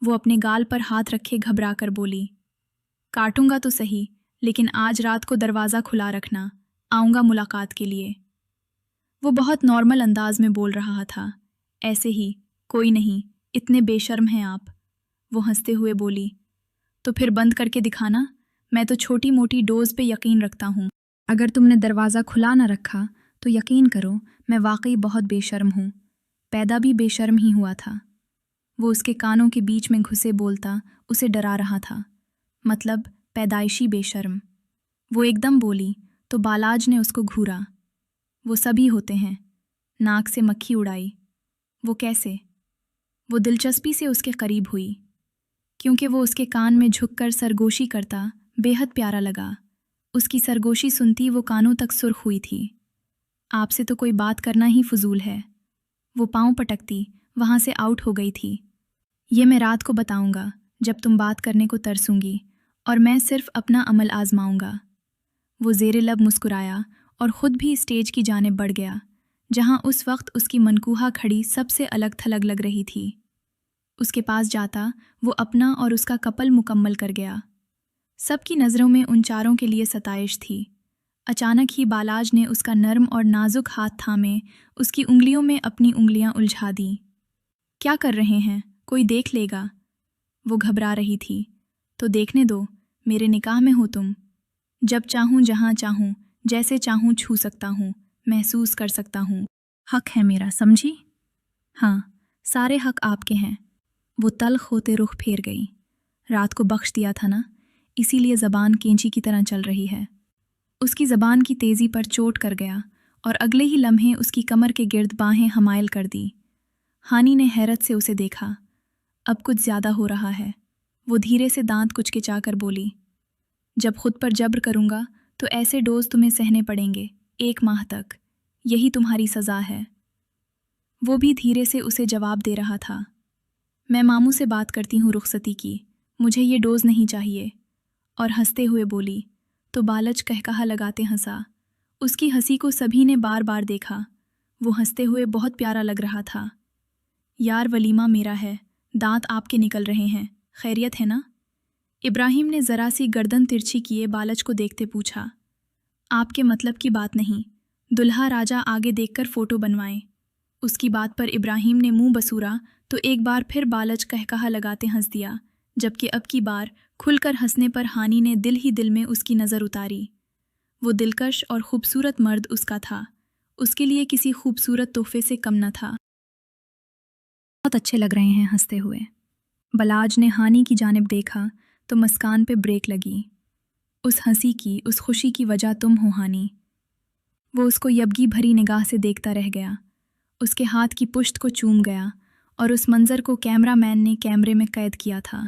वो अपने गाल पर हाथ रखे घबरा कर बोली, काटूंगा तो सही, लेकिन आज रात को दरवाज़ा खुला रखना, आऊँगा मुलाकात के लिए। वो बहुत नॉर्मल अंदाज में बोल रहा था, ऐसे ही, कोई नहीं, इतने बेशर्म हैं आप। वो हंसते हुए बोली, तो फिर बंद करके दिखाना, मैं तो छोटी मोटी डोज पे यकीन रखता हूँ। अगर तुमने दरवाज़ा खुला न रखा तो यकीन करो मैं वाकई बहुत बेशर्म हूँ। पैदा भी बेशर्म ही हुआ था। वो उसके कानों के बीच में घुसे बोलता उसे डरा रहा था, मतलब पैदाइशी बेशर्म। वो एकदम बोली तो बालाज ने उसको घूरा। वो सभी होते हैं। नाक से मक्खी उड़ाई। वो कैसे? वो दिलचस्पी से उसके करीब हुई, क्योंकि वो उसके कान में झुककर सरगोशी करता बेहद प्यारा लगा। उसकी सरगोशी सुनती वो कानों तक सुर्ख हुई थी। आपसे तो कोई बात करना ही फजूल है। वो पाँव पटकती वहाँ से आउट हो गई थी। ये मैं रात को बताऊंगा जब तुम बात करने को तरसूंगी, और मैं सिर्फ अपना अमल आजमाऊंगा। वो ज़ेरे लब मुस्कुराया और ख़ुद भी स्टेज की जानिब बढ़ गया, जहाँ उस वक्त उसकी मनकूहा खड़ी सबसे अलग थलग लग रही थी। उसके पास जाता वो अपना और उसका कपल मुकम्मल कर गया। सबकी नज़रों में उन चारों के लिए सताइश थी। अचानक ही बालाज ने उसका नर्म और नाजुक हाथ थामे उसकी उंगलियों में अपनी उंगलियां उलझा दी। क्या कर रहे हैं? कोई देख लेगा। वो घबरा रही थी। तो देखने दो, मेरे निकाह में हो तुम। जब चाहूँ, जहाँ चाहूँ, जैसे चाहूँ छू सकता हूँ, महसूस कर सकता हूँ। हक है मेरा, समझी? हाँ, सारे हक आपके हैं। वो तल्ख होते रुख फेर गई। रात को बख्श दिया था ना, इसीलिए ज़बान कैंची की तरह चल रही है। उसकी ज़बान की तेज़ी पर चोट कर गया और अगले ही लम्हे उसकी कमर के गिर्द बाहें हमायल कर दी। हानी ने हैरत से उसे देखा। अब कुछ ज़्यादा हो रहा है। वो धीरे से दांत कुचकिचा कर बोली, जब खुद पर जब्र करूँगा तो ऐसे डोज तुम्हें सहने पड़ेंगे 1 माह तक। यही तुम्हारी सज़ा है। वो भी धीरे से उसे जवाब दे रहा था, मैं मामू से बात करती हूँ रुखसती की, मुझे ये डोज नहीं चाहिए। और हंसते हुए बोली तो बालच कहकहा लगाते हंसा। उसकी हंसी को सभी ने बार बार देखा। वो हंसते हुए बहुत प्यारा लग रहा था। यार, वलीमा मेरा है, दांत आपके निकल रहे हैं, खैरियत है ना? इब्राहिम ने ज़रा सी गर्दन तिरछी किए बालच को देखते पूछा। आपके मतलब की बात नहीं, दुल्हा राजा आगे देखकर फ़ोटो बनवाएं। उसकी बात पर इब्राहिम ने मुंह बसूरा तो एक बार फिर बालच कहकहा लगाते हंस दिया, जबकि अब की बार खुलकर हंसने पर हानी ने दिल ही दिल में उसकी नज़र उतारी। वो दिलकश और खूबसूरत मर्द उसका था, उसके लिए किसी खूबसूरत तोहफे से कम न था। बहुत अच्छे लग रहे हैं हंसते हुए। बालाज ने हानी की जानिब देखा तो मस्कान पे ब्रेक लगी। उस हंसी की, उस खुशी की वजह तुम हो हानी। वो उसको यबगी भरी निगाह से देखता रह गया। उसके हाथ की पुश्त को चूम गया और उस मंज़र को कैमरामैन ने कैमरे में कैद किया था।